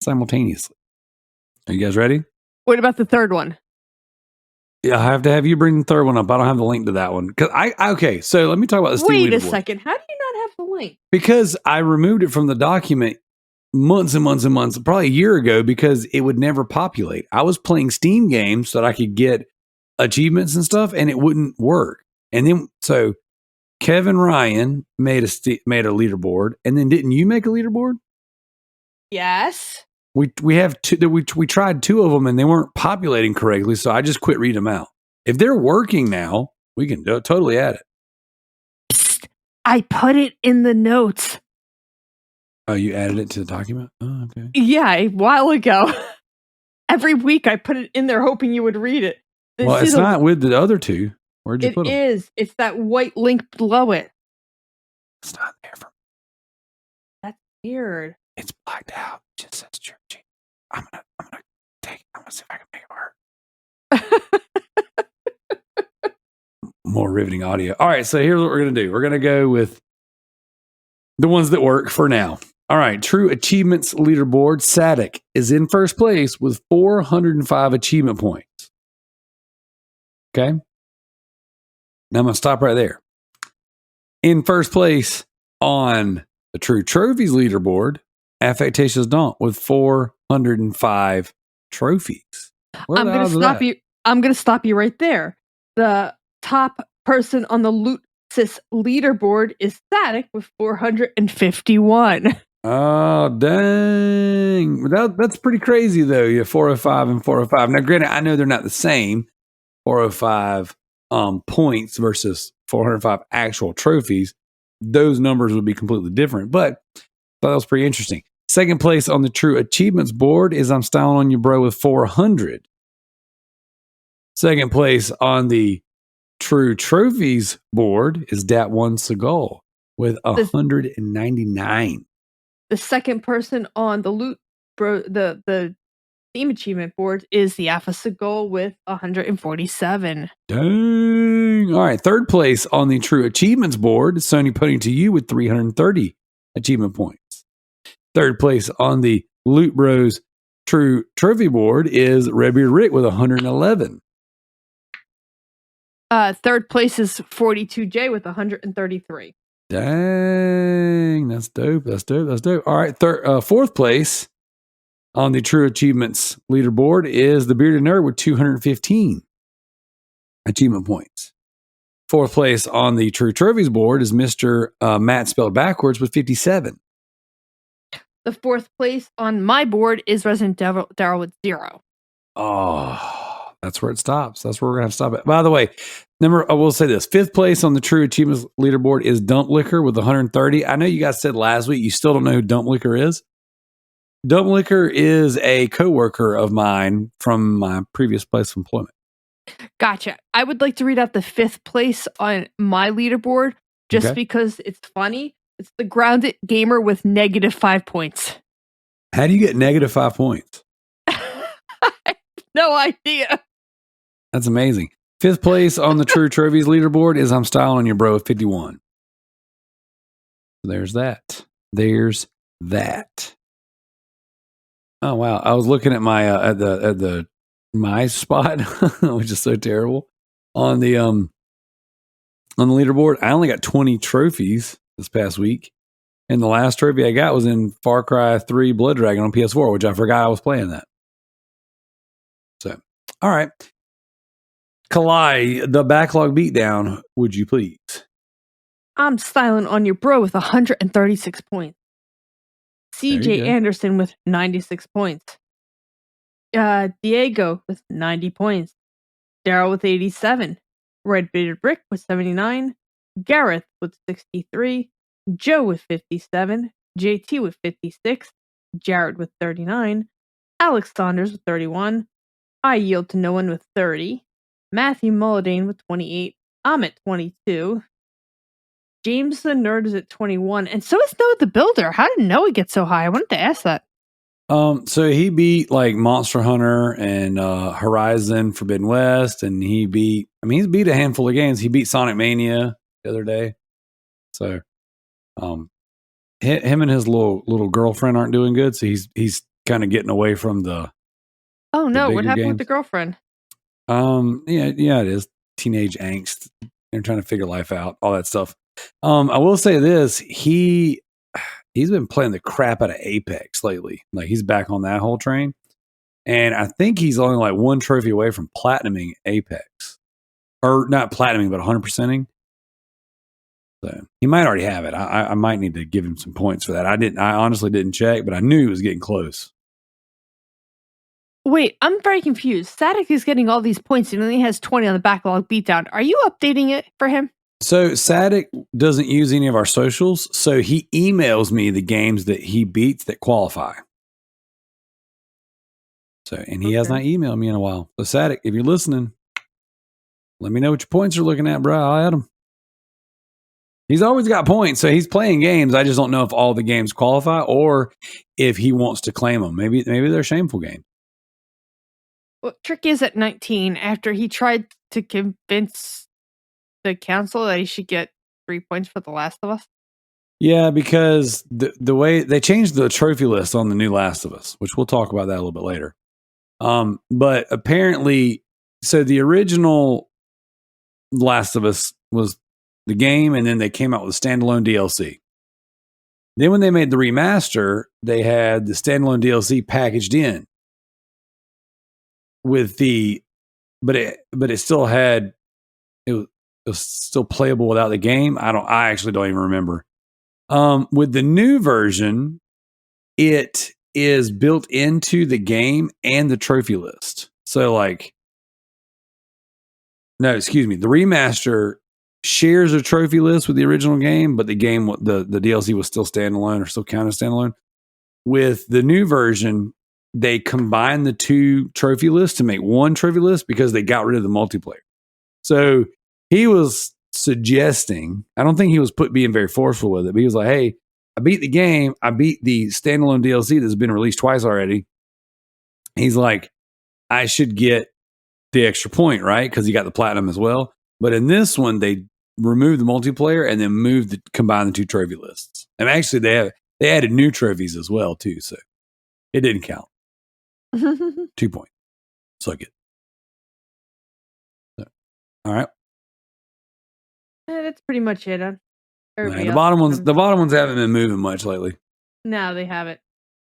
S1: simultaneously. Are you guys ready?
S2: What about the third one?
S1: Yeah, I have to have you bring the third one up. I don't have the link to that one. Okay, so let me talk about the Steam
S2: Wait
S1: leaderboard.
S2: A second. How do you not have the link?
S1: Because I removed it from the document months and months and months, probably a year ago, because it would never populate. I was playing Steam games so that I could get achievements and stuff, and it wouldn't work. And then, so Kevin Ryan made a leaderboard, and then didn't you make a leaderboard?
S2: Yes.
S1: We have two. We tried two of them, and they weren't populating correctly, so I just quit reading them out. If they're working now, we can totally add it.
S2: Psst, I put it in the notes.
S1: Oh, you added it to the document? Oh, okay.
S2: Yeah, a while ago. Every week I put it in there hoping you would read it.
S1: Well, it's not with the other two. Where'd you put them?
S2: It is. It's that white link below it.
S1: It's not there for me.
S2: That's weird.
S1: It's blacked out. It just says church. I'm gonna take it. I'm gonna see if I can make it work. More riveting audio. All right, so here's what we're gonna do. We're gonna go with the ones that work for now. All right, True Achievements Leaderboard. Sadik is in first place with 405 achievement points. Okay. Now I'm gonna stop right there. In first place on the True Trophies Leaderboard, Affectatious Daunt with 405 trophies.
S2: I'm gonna stop you. I'm gonna stop you right there. The top person on the Loot Sys leaderboard is Static with 451.
S1: Oh, dang. That's pretty crazy, though. You have 405 and 405. Now, granted, I know they're not the same 405 points versus 405 actual trophies. Those numbers would be completely different, but I thought that was pretty interesting. Second place on the True Achievements board is I'm Styling on You Bro with 400. Second place on the True Trophies board is Dat1 Seagal with 199.
S2: The second person on the the theme achievement board is the Alpha Seagal with 147.
S1: Dang. All right. Third place on the True Achievements board is Sony Putting to You with 330 achievement points. Third place on the Loot Bros True Trophy board is Redbeard Rick with 111.
S2: Third place is 42J with 133.
S1: Dang, that's dope. All right, fourth place on the True Achievements leaderboard is the Bearded Nerd with 215 achievement points. Fourth place on the True Trophies board is Mr. Matt spelled backwards with 57.
S2: The fourth place on my board is Resident Darrell with 0.
S1: Oh, that's where it stops. That's where we're going to stop it. By the way, I will say this. Fifth place on the True Achievements leaderboard is Dump Liquor with 130. I know you guys said last week you still don't know who Dump Liquor is. Dump Liquor is a coworker of mine from my previous place of employment.
S2: Gotcha. I would like to read out the fifth place on my leaderboard just because it's funny. It's the Grounded Gamer with -5 points.
S1: How do you get -5 points?
S2: No idea.
S1: That's amazing. Fifth place on the True Trophies leaderboard is I'm Styling on You Bro with 51. So there's that. Oh wow! I was looking at my at the my spot, which is so terrible on the leaderboard. I only got 20 trophies this past week, and the last trophy I got was in Far Cry 3 Blood Dragon on PS4, which I forgot I was playing that. So, all right. Kalai, the backlog beatdown, would you please?
S2: I'm Styling on Your Bro with 136 points. CJ Anderson with 96 points. Diego with 90 points. Darrell with 87. Redbearded Rick with 79. Gareth with 63. Joe with 57. JT with 56. Jared with 39. Alex Saunders with 31. I Yield to No One with 30. Matthew Mulladane with 28. I'm at 22. James the Nerd is at 21. And so is Noah the Builder. How did Noah get so high? I wanted to ask that.
S1: So he beat like Monster Hunter and Horizon Forbidden West, and he's beat a handful of games. He beat Sonic Mania the other day. So him and his little girlfriend aren't doing good, so he's kind of getting away from the
S2: Oh no, what happened
S1: games.
S2: with the girlfriend?
S1: Yeah, it is. Teenage angst. They're trying to figure life out, all that stuff. I will say this, he's been playing the crap out of Apex lately. Like he's back on that whole train. And I think he's only like one trophy away from platinuming Apex. Or not platinuming, but 100%ing. So he might already have it. I might need to give him some points for that. I honestly didn't check, but I knew he was getting close.
S2: Wait, I'm very confused. Static is getting all these points and only has 20 on the backlog beatdown. Are you updating it for him?
S1: So Sadik doesn't use any of our socials, so he emails me the games that he beats that qualify. So, and he has not emailed me in a while. So Sadik, if you're listening, let me know what your points are looking at, bro. I'll add them. He's always got points, so he's playing games. I just don't know if all the games qualify or if he wants to claim them. Maybe they're shameful games.
S2: Well, Trick is at 19 after he tried to convince the council that he should get 3 points for The Last of Us.
S1: Yeah, because the way they changed the trophy list on the new Last of Us, which we'll talk about that a little bit later. But apparently, so the original Last of Us was the game, and then they came out with a standalone DLC. Then when they made the remaster, they had the standalone DLC packaged in with but it still had, it was still playable without the game. I actually don't even remember. With the new version, it is built into the game and the trophy list. So the remaster shares a trophy list with the original game, but the DLC was still standalone or still counted standalone. With the new version, they combined the two trophy lists to make one trophy list because they got rid of the multiplayer. So he was suggesting, I don't think he was being very forceful with it, but he was like, hey, I beat the game. I beat the standalone DLC that's been released twice already. He's like, I should get the extra point, right? Because he got the platinum as well. But in this one, they removed the multiplayer and then combined the two trophy lists. And actually, they added new trophies as well, too. So it didn't count. 2 points. Suck it. So, all right.
S2: That's pretty much it.
S1: The bottom ones haven't been moving much lately.
S2: No, they haven't.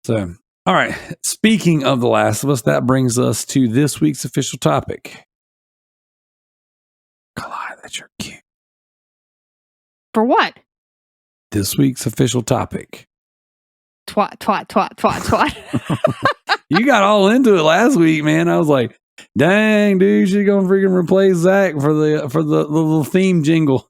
S1: So, all right. Speaking of The Last of Us, that brings us to this week's official topic. Kalai, that's your cue.
S2: For what?
S1: This week's official topic.
S2: Twat.
S1: You got all into it last week, man. I was like, dang, dude, she's gonna freaking replace Zach for the little theme jingle.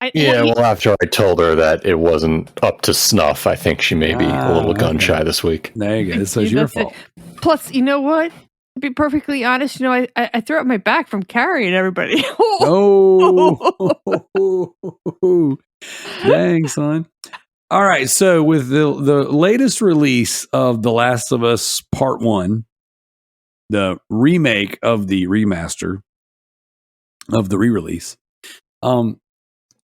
S3: After I told her that it wasn't up to snuff, I think she may be a little gun shy this week.
S1: There you go. So it's your fault.
S2: Plus, you know what? To be perfectly honest, I threw out my back from carrying everybody.
S1: Dang, son. All right, so with the latest release of The Last of Us Part 1, the remake of the remaster of the re-release,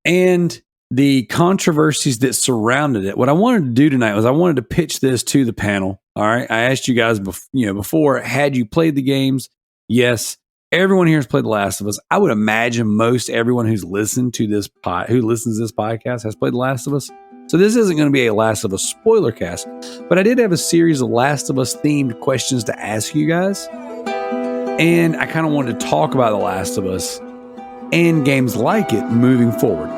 S1: and the controversies that surrounded it, what I wanted to do tonight was I wanted to pitch this to the panel. All right, I asked you guys before, had you played the games? Yes. Everyone here has played The Last of Us. I would imagine most everyone who's listened to this who listens to this podcast has played The Last of Us. So this isn't going to be a Last of Us spoiler cast, but I did have a series of Last of Us themed questions to ask you guys. And I kind of wanted to talk about The Last of Us and games like it moving forward.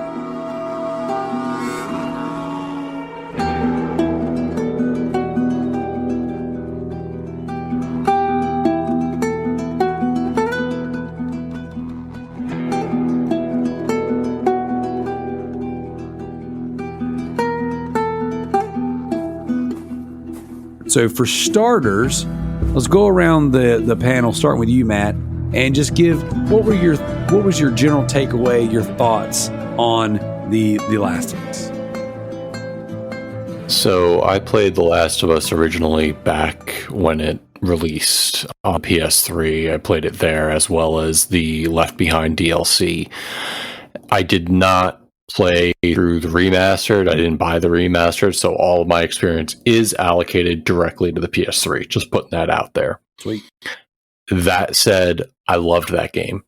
S1: So for starters, let's go around the panel, starting with you, Matt, and just give what was your general takeaway, your thoughts on the Last of Us.
S3: So I played The Last of Us originally back when it released on PS3. I played it there as well as the Left Behind DLC. I did not play through the remastered. I didn't buy the remastered, so all of my experience is allocated directly to the PS3. Just putting that out there.
S1: Sweet.
S3: That said, I loved that game.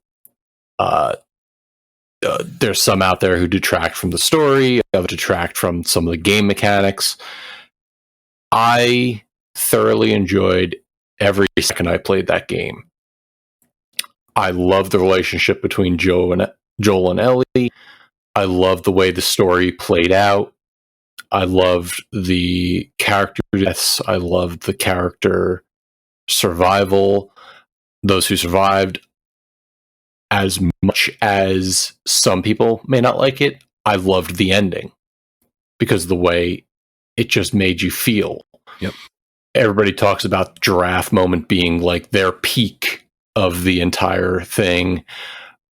S3: There's some out there who detract from the story, detract from some of the game mechanics. I thoroughly enjoyed every second I played that game. I love the relationship between Joel and Ellie. I love the way the story played out. I loved the character deaths. I loved the character survival. Those who survived. as much as some people may not like it, I loved the ending because of the way it just made you feel.
S1: Yep.
S3: Everybody talks about the giraffe moment being like their peak of the entire thing.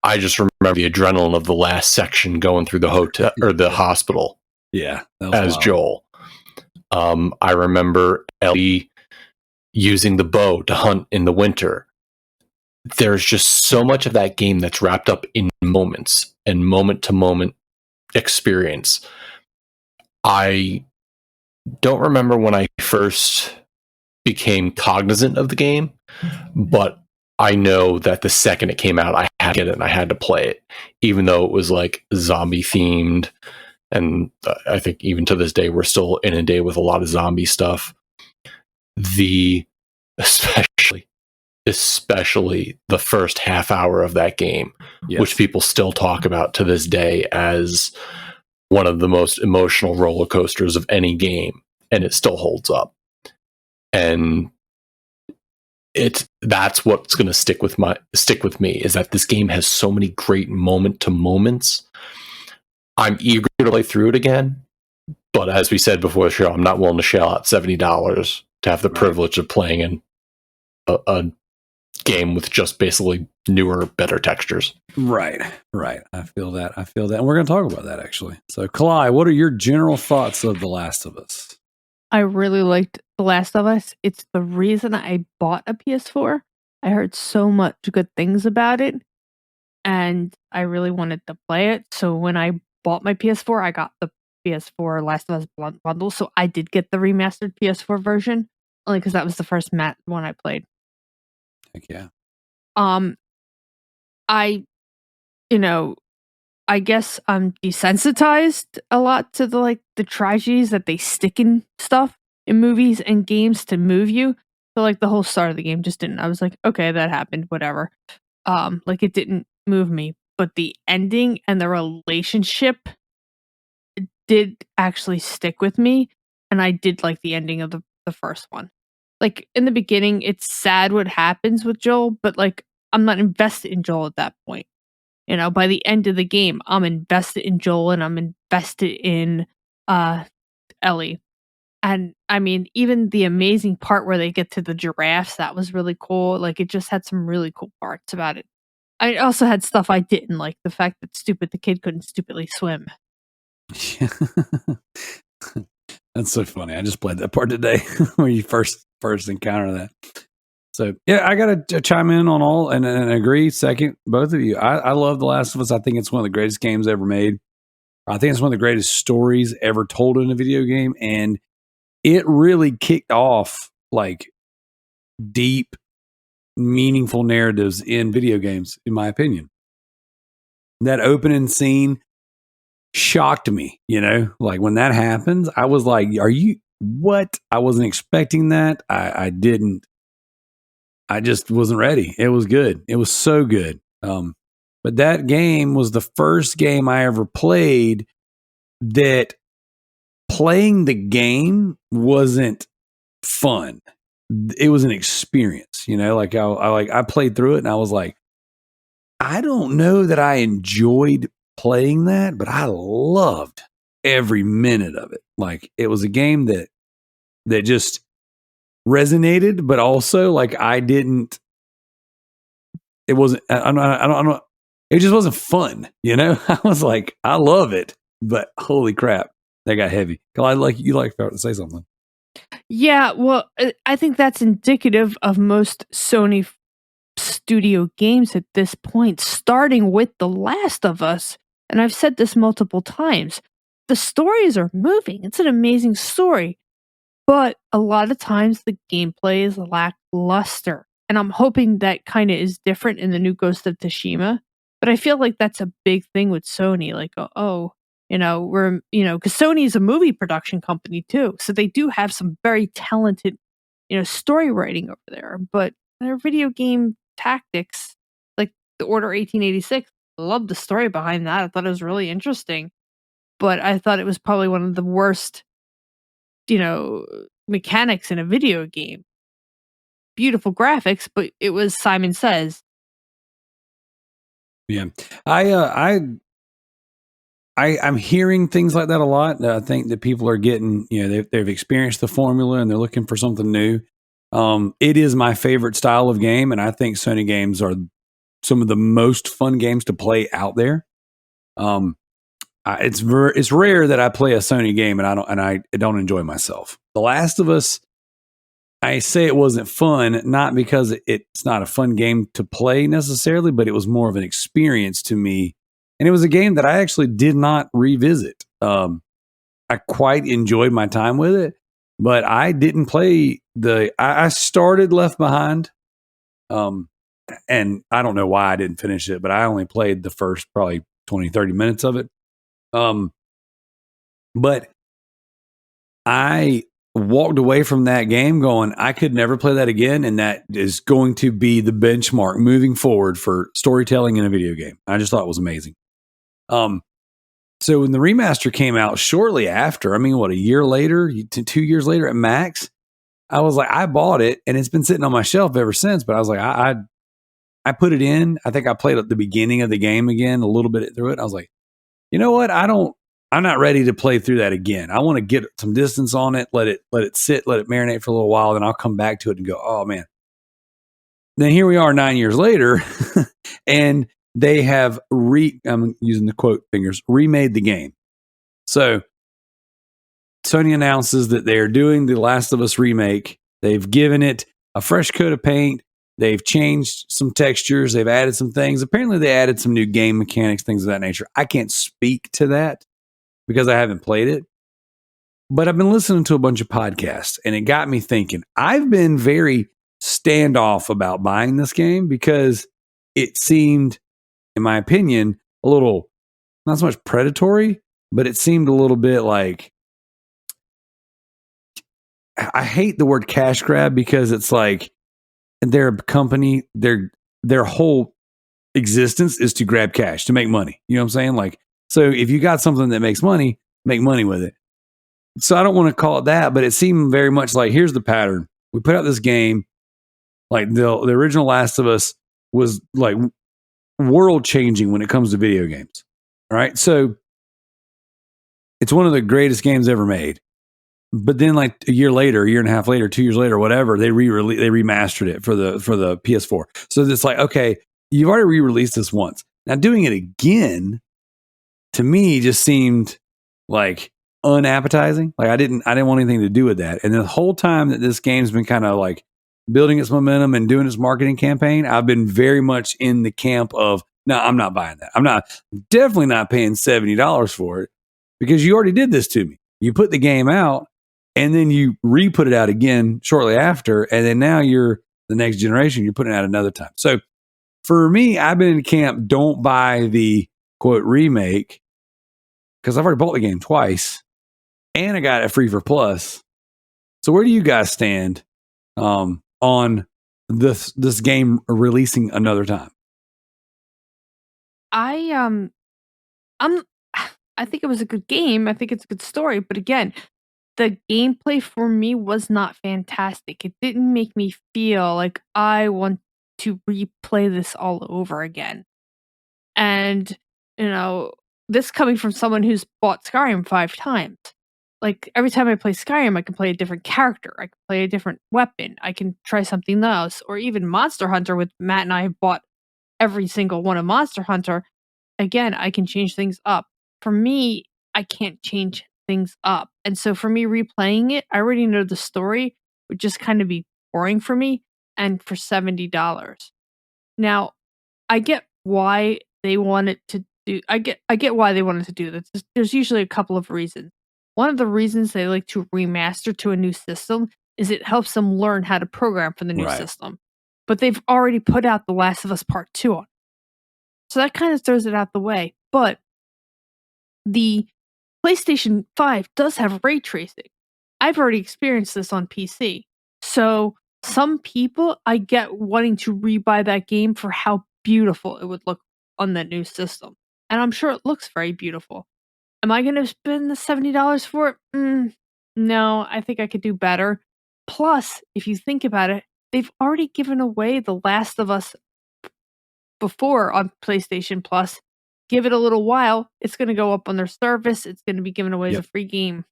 S3: I just remember the adrenaline of the last section going through the hotel or the hospital.
S1: Yeah,
S3: as
S1: wild.
S3: Joel. I remember Ellie using the bow to hunt in the winter. There's just so much of that game that's wrapped up in moments and moment to moment experience. I don't remember when I first became cognizant of the game, but I know that the second it came out, I had to get it and I had to play it, even though it was like zombie themed. And I think even to this day, we're still inundated with a lot of zombie stuff. Especially the first half hour of that game,
S1: Yes.
S3: which people still talk about to this day as one of the most emotional roller coasters of any game, and it still holds up. And that's what's going to stick with me is that this game has so many great moment to moments. I'm eager to play through it again, but as we said before the show, I'm not willing to shell out $70 to have the privilege of playing in a game with just basically newer, better textures.
S1: Right. I feel that. And we're going to talk about that actually. So, Kalai, what are your general thoughts of The Last of Us?
S2: I really liked The Last of Us. It's the reason I bought a PS4. I heard so much good things about it, and I really wanted to play it. So when I bought my PS4, I got the PS4 Last of Us bundle. So I did get the remastered PS4 version, only because that was the first Matt one I played.
S1: Heck yeah.
S2: I guess I'm desensitized a lot to the tragedies that they stick in stuff in movies and games to move you. So the whole start of the game just didn't. I was like, okay, that happened, whatever. It didn't move me, but the ending and the relationship did actually stick with me, and I did like the ending of the first one. In the beginning, it's sad what happens with Joel, but I'm not invested in Joel at that point. By the end of the game, I'm invested in Joel and I'm invested in Ellie. And I mean, even the amazing part where they get to the giraffes, that was really cool. It just had some really cool parts about it. I also had stuff I didn't like. The fact that the kid couldn't stupidly swim.
S1: That's so funny. I just played that part today when you first encounter that. So yeah, I got to chime in on all and agree. Second, both of you. I love The Last of Us. I think it's one of the greatest games ever made. I think it's one of the greatest stories ever told in a video game, and it really kicked off deep, meaningful narratives in video games, in my opinion. That opening scene shocked me. When that happens, I was like, "Are you what?" I wasn't expecting that. I didn't. I just wasn't ready. It was good. It was so good. But that game was the first game I ever played that playing the game wasn't fun. It was an experience, I played through it and I was like, I don't know that I enjoyed playing that, but I loved every minute of it. It was a game that just resonated, but also it wasn't, I don't, it just wasn't fun. I was like, I love it, but holy crap, that got heavy. You to say something.
S2: Yeah, well, I think that's indicative of most Sony studio games at this point, starting with The Last of Us. And I've said this multiple times. The stories are moving. It's an amazing story. But a lot of times the gameplay is lackluster. And I'm hoping that kind of is different in the new Ghost of Tsushima. But I feel like that's a big thing with Sony. Because Sony is a movie production company too. So they do have some very talented, story writing over there. But their video game tactics, like the Order 1886, I love the story behind that. I thought it was really interesting. But I thought it was probably one of the worst mechanics in a video game. Beautiful graphics, but it was Simon Says.
S1: Yeah. I'm hearing things like that a lot. I think that people are getting, they've experienced the formula and they're looking for something new. It is my favorite style of game, and I think Sony games are some of the most fun games to play out there. It's rare that I play a Sony game and I don't enjoy myself. The Last of Us, I say it wasn't fun, not because it's not a fun game to play necessarily, but it was more of an experience to me. And it was a game that I actually did not revisit. I quite enjoyed my time with it, but I didn't play I started Left Behind. And I don't know why I didn't finish it, but I only played the first probably 20, 30 minutes of it. But I walked away from that game going, I could never play that again. And that is going to be the benchmark moving forward for storytelling in a video game. I just thought it was amazing. So when the remaster came out shortly after, a year later, 2 years later at max, I was like, I bought it and it's been sitting on my shelf ever since. But I was like, I put it in. I think I played at the beginning of the game again, a little bit through it. I was like, you know what? I'm not ready to play through that again. I want to get some distance on it, let it sit, let it marinate for a little while, then I'll come back to it and go, oh man. Then here we are 9 years later, and they have I'm using the quote fingers, remade the game. So Sony announces that they are doing the Last of Us remake. They've given it a fresh coat of paint. They've changed some textures. They've added some things. Apparently they added some new game mechanics, things of that nature. I can't speak to that because I haven't played it. But I've been listening to a bunch of podcasts, and it got me thinking. I've been very standoff about buying this game because it seemed, in my opinion, a little, not so much predatory, but it seemed a little bit like, I hate the word cash grab because it's like they're a company, their whole existence is to grab cash, to make money. You know what I'm saying? Like, so if you got something that makes money, make money with it. So I don't want to call it that, but it seemed very much like, here's the pattern. We put out this game, like the original Last of Us was like world changing when it comes to video games. All right. So it's one of the greatest games ever made. But then like a year and a half later, 2 years later, whatever, they remastered it for the PS4. So it's like, okay, you've already re-released this once. Now doing it again to me just seemed like unappetizing. Like I didn't want anything to do with that. And the whole time that this game's been kind of like building its momentum and doing its marketing campaign, I've been very much in the camp of, no, I'm not buying that. I'm definitely not paying $70 for it because you already did this to me. You put the game out and then you re-put it out again shortly after. And then now you're the next generation, you're putting it out another time. So for me, I've been in the camp, don't buy the quote remake because I've already bought the game twice and I got it free for Plus. So where do you guys stand on this game releasing another time?
S2: I think it was a good game. I think it's a good story, but again, the gameplay for me was not fantastic. It didn't make me feel like I want to replay this all over again. And this coming from someone who's bought Skyrim 5 times. Like every time I play Skyrim, I can play a different character. I can play a different weapon. I can try something else. Or even Monster Hunter, with Matt and I have bought every single one of Monster Hunter. Again, I can change things up. For me, I can't change things up. And so for me replaying it, I already know the story, would just kind of be boring for me. And for $70. Now, I get why they wanted to do I get why they wanted to do this. There's usually a couple of reasons. One of the reasons they like to remaster to a new system is it helps them learn how to program for the new system. But they've already put out The Last of Us Part 2 on. So that kind of throws it out the way. But the PlayStation 5 does have ray tracing. I've already experienced this on PC. So some people, I get wanting to rebuy that game for how beautiful it would look on that new system. And I'm sure it looks very beautiful. Am I going to spend the $70 for it? No, I think I could do better. Plus, if you think about it, they've already given away The Last of Us before on PlayStation Plus. Give it a little while. It's going to go up on their service. It's going to be given away as a free game.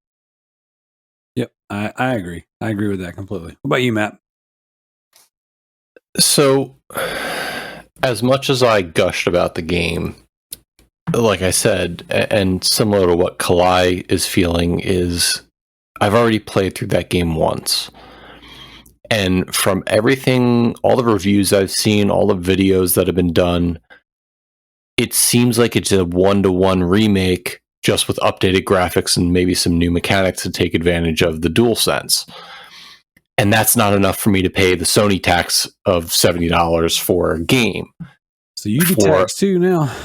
S1: Yep, I agree. I agree with that completely. What about you, Matt?
S3: So, as much as I gushed about the game, like I said, and similar to what Kalai is feeling, is I've already played through that game once. And from everything, all the reviews I've seen, all the videos that have been done, it seems like it's a 1-to-1 remake, just with updated graphics and maybe some new mechanics to take advantage of the DualSense. And that's not enough for me to pay the Sony tax of $70 for a game.
S1: So you do tax too now.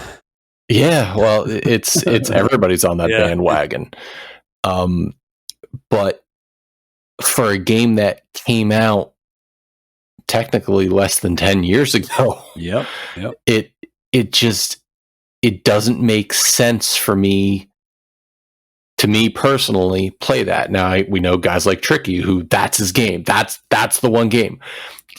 S3: Yeah, well, it's everybody's on that bandwagon. But for a game that came out technically less than 10 years ago, it doesn't make sense for me to personally play that. Now we know guys like Tricky, who that's his game. That's the one game.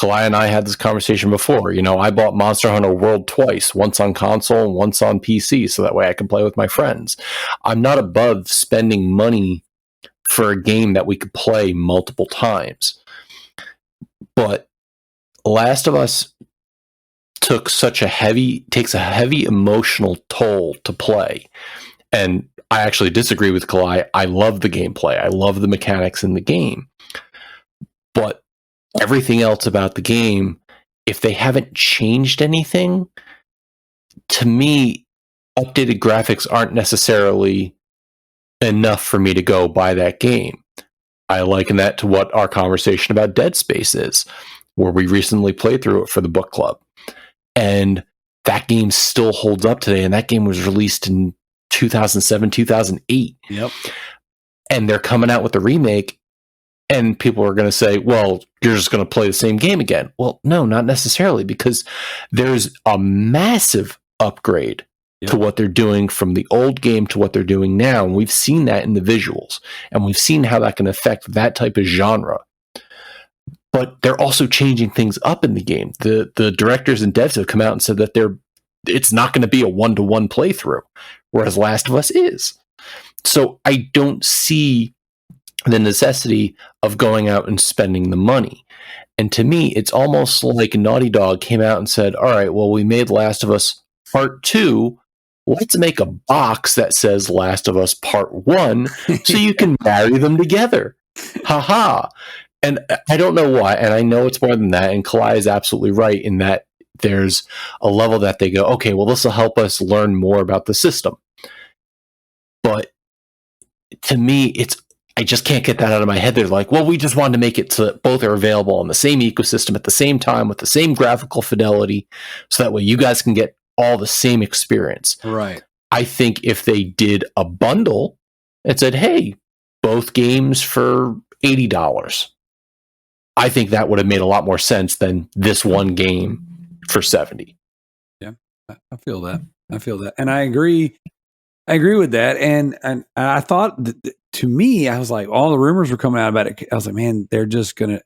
S3: Kalai and I had this conversation before. I bought Monster Hunter World twice, once on console and once on PC, so that way I can play with my friends. I'm not above spending money for a game that we could play multiple times. But Last of Us takes a heavy emotional toll to play. And I actually disagree with Kalai. I love the gameplay. I love the mechanics in the game. But everything else about the game, if they haven't changed anything, to me, updated graphics aren't necessarily enough for me to go buy that game. I liken that to what our conversation about Dead Space is, where we recently played through it for the book club. And that game still holds up today, and that game was released in 2007, 2008.
S1: Yep.
S3: And they're coming out with a remake, and people are going to say, well, you're just going to play the same game again. Well, no, not necessarily, because there's a massive upgrade to what they're doing from the old game to what they're doing now. And we've seen that in the visuals, and we've seen how that can affect that type of genre. But they're also changing things up in the game. The directors and devs have come out and said that it's not going to be a 1-to-1 playthrough, whereas Last of Us is. So I don't see the necessity of going out and spending the money. And to me, it's almost like Naughty Dog came out and said, all right, well, we made Last of Us Part 2. Let's make a box that says Last of Us Part 1 so you can marry them together. Ha. And I don't know why, and I know it's more than that, and Kalai is absolutely right in that there's a level that they go, okay, well, this will help us learn more about the system. But to me, I just can't get that out of my head. They're like, well, we just wanted to make it so that both are available on the same ecosystem at the same time with the same graphical fidelity, so that way you guys can get all the same experience.
S1: Right.
S3: I think if they did a bundle and said, hey, both games for $80, I think that would have made a lot more sense than this one game for $70.
S1: Yeah, I feel that. And I agree with that. And I thought to me, I was like, all the rumors were coming out about it. I was like, man, they're just gonna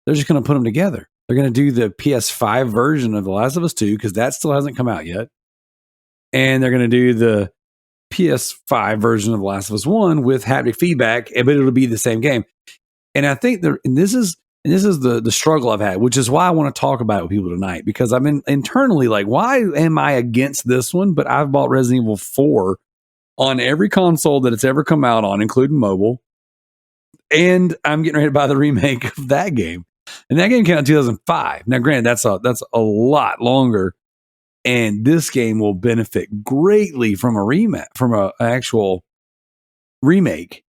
S1: put them together. They're gonna do the PS5 version of The Last of Us 2 because that still hasn't come out yet, and they're gonna do the PS5 version of The Last of Us 1 with haptic feedback, but it'll be the same game. And I think this is the struggle I've had, which is why I want to talk about it with people tonight, because I've been internally like, why am I against this one? But I've bought Resident Evil 4 on every console that it's ever come out on, including mobile. And I'm getting ready to buy the remake of that game. And that game came out in 2005. Now, granted, that's a lot longer. And this game will benefit greatly from an actual remake.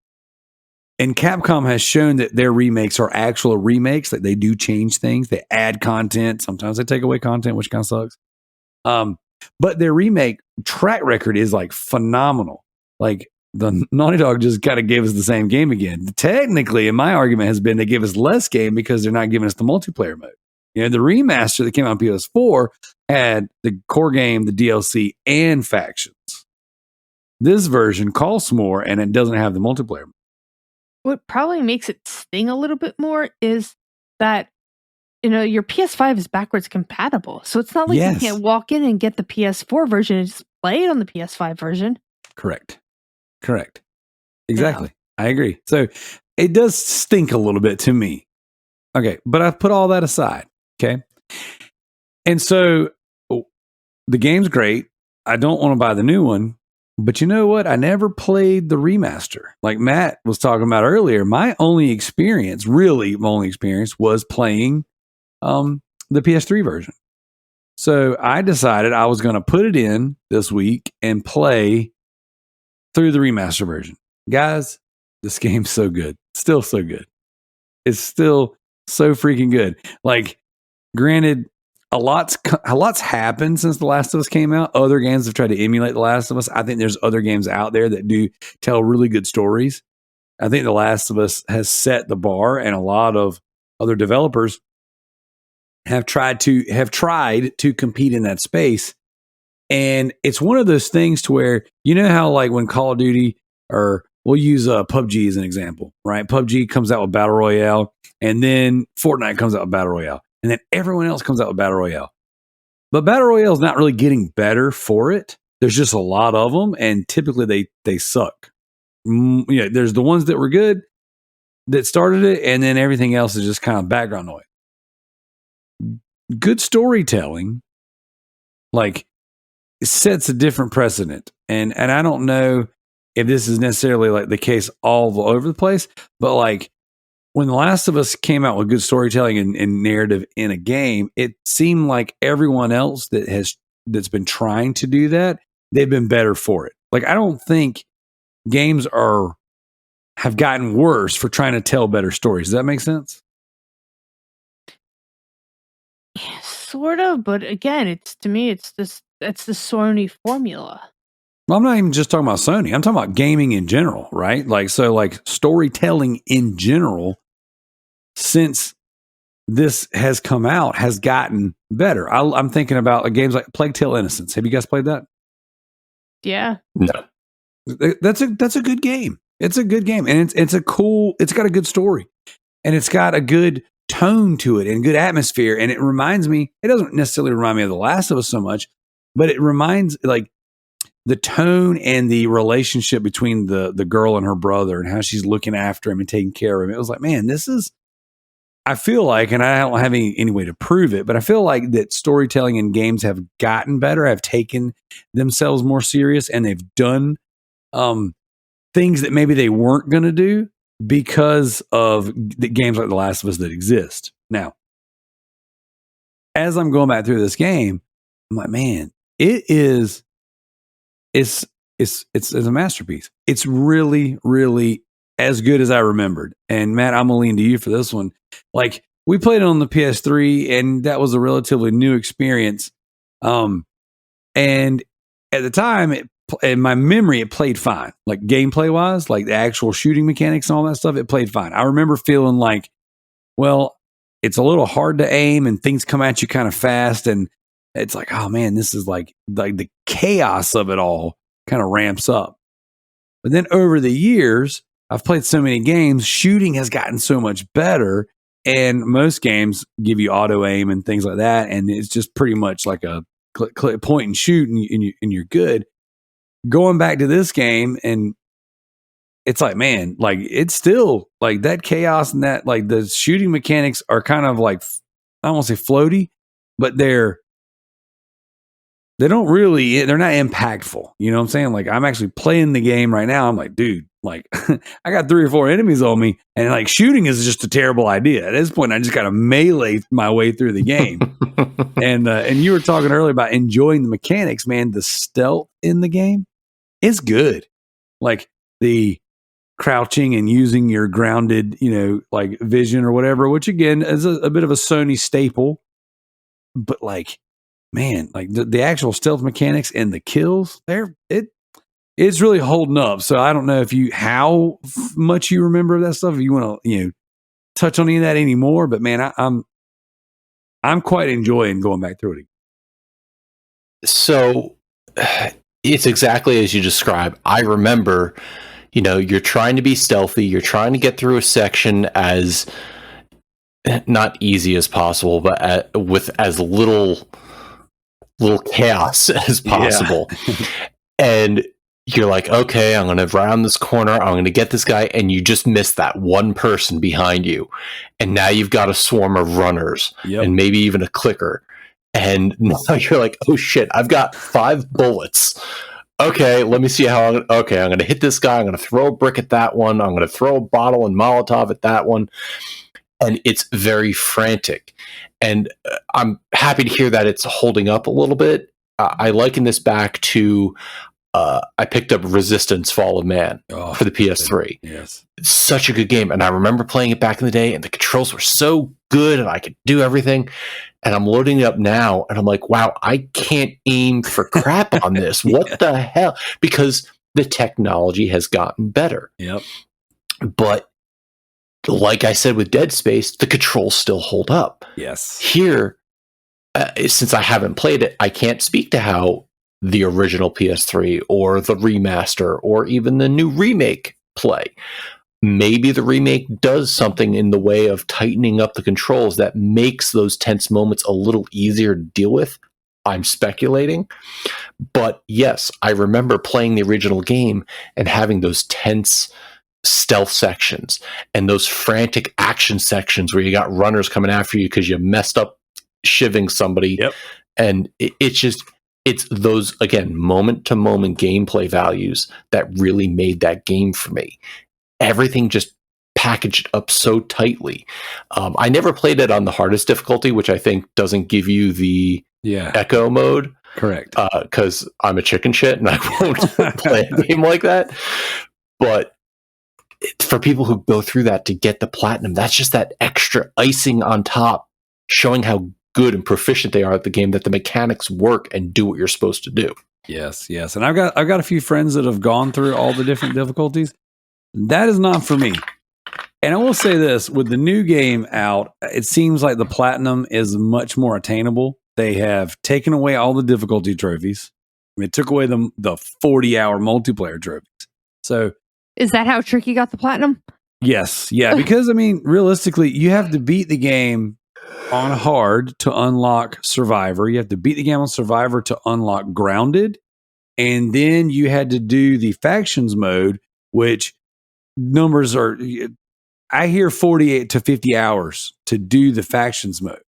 S1: And Capcom has shown that their remakes are actual remakes, that they do change things. They add content. Sometimes they take away content, which kind of sucks. But their remake track record is like phenomenal. Like the Naughty Dog just kind of gave us the same game again. Technically, and my argument has been they give us less game because they're not giving us the multiplayer mode. The remaster that came out on PS4 had the core game, the DLC, and factions. This version costs more and it doesn't have the multiplayer mode.
S2: What probably makes it sting a little bit more is that your PS5 is backwards compatible. So it's not like
S1: Yes.
S2: you can't walk in and get the PS4 version and just play it on the PS5 version.
S1: Correct. Exactly. I agree. So it does stink a little bit to me. Okay. But I've put all that aside. Okay. And so the game's great. I don't want to buy the new one. But you know what? I never played the remaster. Like Matt was talking about earlier, my only experience was playing the PS3 version. So I decided I was going to put it in this week and play through the remaster version. Guys, this game's so good. Still so good. It's still so freaking good. Like, granted, a lot's happened since The Last of Us came out. Other games have tried to emulate The Last of Us. I think there's other games out there that do tell really good stories. I think The Last of Us has set the bar, and a lot of other developers have tried to compete in that space. And it's one of those things to where, you know how like when Call of Duty, or we'll use PUBG as an example, right? PUBG comes out with Battle Royale, and then Fortnite comes out with Battle Royale. And then everyone else comes out with Battle Royale. But Battle Royale is not really getting better for it. There's just a lot of them, and typically they suck. There's the ones that were good that started it, and then everything else is just kind of background noise. Good storytelling, like, sets a different precedent. And I don't know if this is necessarily like the case all over the place, but like, when The Last of Us came out with good storytelling and narrative in a game, it seemed like everyone else that's been trying to do that, they've been better for it. Like, I don't think games have gotten worse for trying to tell better stories. Does that make sense?
S2: Yeah, sort of, but again, to me, it's the Sony formula.
S1: Well, I'm not even just talking about Sony. I'm talking about gaming in general, right? Like, so like storytelling in general, since this has come out, has gotten better. I'm thinking about games like Plague Tale: Innocence. Have you guys played that?
S2: Yeah.
S3: No.
S1: That's a good game. It's a good game, and it's got a good story, and it's got a good tone to it and good atmosphere. And it reminds me, it doesn't necessarily remind me of The Last of Us so much, but it reminds, like, the tone and the relationship between the girl and her brother and how she's looking after him and taking care of him. It was like, man, I feel like, and I don't have any way to prove it, but I feel like that storytelling in games have gotten better, have taken themselves more serious, and they've done things that maybe they weren't going to do because of the games like The Last of Us that exist. Now, as I'm going back through this game, I'm like, man, it's a masterpiece. It's really, really as good as I remembered. And Matt, I'm gonna lean to you for this one. Like, we played it on the PS3, and that was a relatively new experience. And at the time, in my memory, it played fine. Like, gameplay wise, like the actual shooting mechanics and all that stuff, it played fine. I remember feeling like, well, it's a little hard to aim, and things come at you kind of fast, and it's like, oh man, this is like the chaos of it all kind of ramps up. But then over the years, I've played so many games, shooting has gotten so much better, and most games give you auto aim and things like that, and it's just pretty much like a click, point and shoot, and you're good. Going back to this game, and it's like, man, like, it's still like that chaos, and that, like, the shooting mechanics are kind of like, I don't want to say floaty, but they're not impactful. You know what I'm saying? Like, I'm actually playing the game right now. I'm like, dude, like, I got 3 or 4 enemies on me, and like, shooting is just a terrible idea. At this point, I just got to melee my way through the game. And you were talking earlier about enjoying the mechanics, man. The stealth in the game is good. Like, the crouching and using your grounded, like, vision or whatever, which again is a bit of a Sony staple, but like, man, like the actual stealth mechanics and the kills, it's really holding up. So I don't know how much you remember of that stuff, if you want to, touch on any of that anymore, but man, I'm quite enjoying going back through it again.
S3: So it's exactly as you describe. I remember, you're trying to be stealthy, you're trying to get through a section as not easy as possible, but with as little chaos as possible. And you're like, okay, I'm going to round this corner. I'm going to get this guy. And you just miss that one person behind you. And now you've got a swarm of runners and maybe even a clicker. And now you're like, oh shit, I've got 5 bullets. Okay, let me see how I'm going to hit this guy. I'm going to throw a brick at that one. I'm going to throw a bottle and Molotov at that one. And it's very frantic. And I'm happy to hear that it's holding up a little bit. I liken this back to I picked up Resistance Fall of Man for the PS3.
S1: Yes.
S3: It's such a good game. And I remember playing it back in the day, and the controls were so good, and I could do everything. And I'm loading it up now, and I'm like, wow, I can't aim for crap on this. What the hell? Because the technology has gotten better.
S1: Yep.
S3: But like I said with Dead Space, the controls still hold up.
S1: Yes.
S3: Here, since I haven't played it, I can't speak to how the original PS3 or the remaster or even the new remake play. Maybe the remake does something in the way of tightening up the controls that makes those tense moments a little easier to deal with. I'm speculating. But yes, I remember playing the original game and having those tense stealth sections and those frantic action sections where you got runners coming after you because you messed up shivving somebody. And it's those, again, moment-to-moment gameplay values that really made that game for me. Everything just packaged up so tightly. I never played it on the hardest difficulty, which I think doesn't give you the echo mode.
S1: Correct.
S3: Because I'm a chicken shit and I won't play a game like that. But for people who go through that to get the platinum, that's just that extra icing on top, showing how good and proficient they are at the game, that the mechanics work and do what you're supposed to do.
S1: Yes. And I've got a few friends that have gone through all the different difficulties. That is not for me. And I will say this, with the new game out, it seems like the platinum is much more attainable. They have taken away all the difficulty trophies. I mean, it took away the 40-hour multiplayer trophies. So
S2: is that how Tricky got the platinum?
S1: Yes. Yeah. Because, I mean, realistically, you have to beat the game on hard to unlock Survivor. You have to beat the game on Survivor to unlock Grounded. And then you had to do the factions mode, which numbers are, I hear 48 to 50 hours to do the factions mode,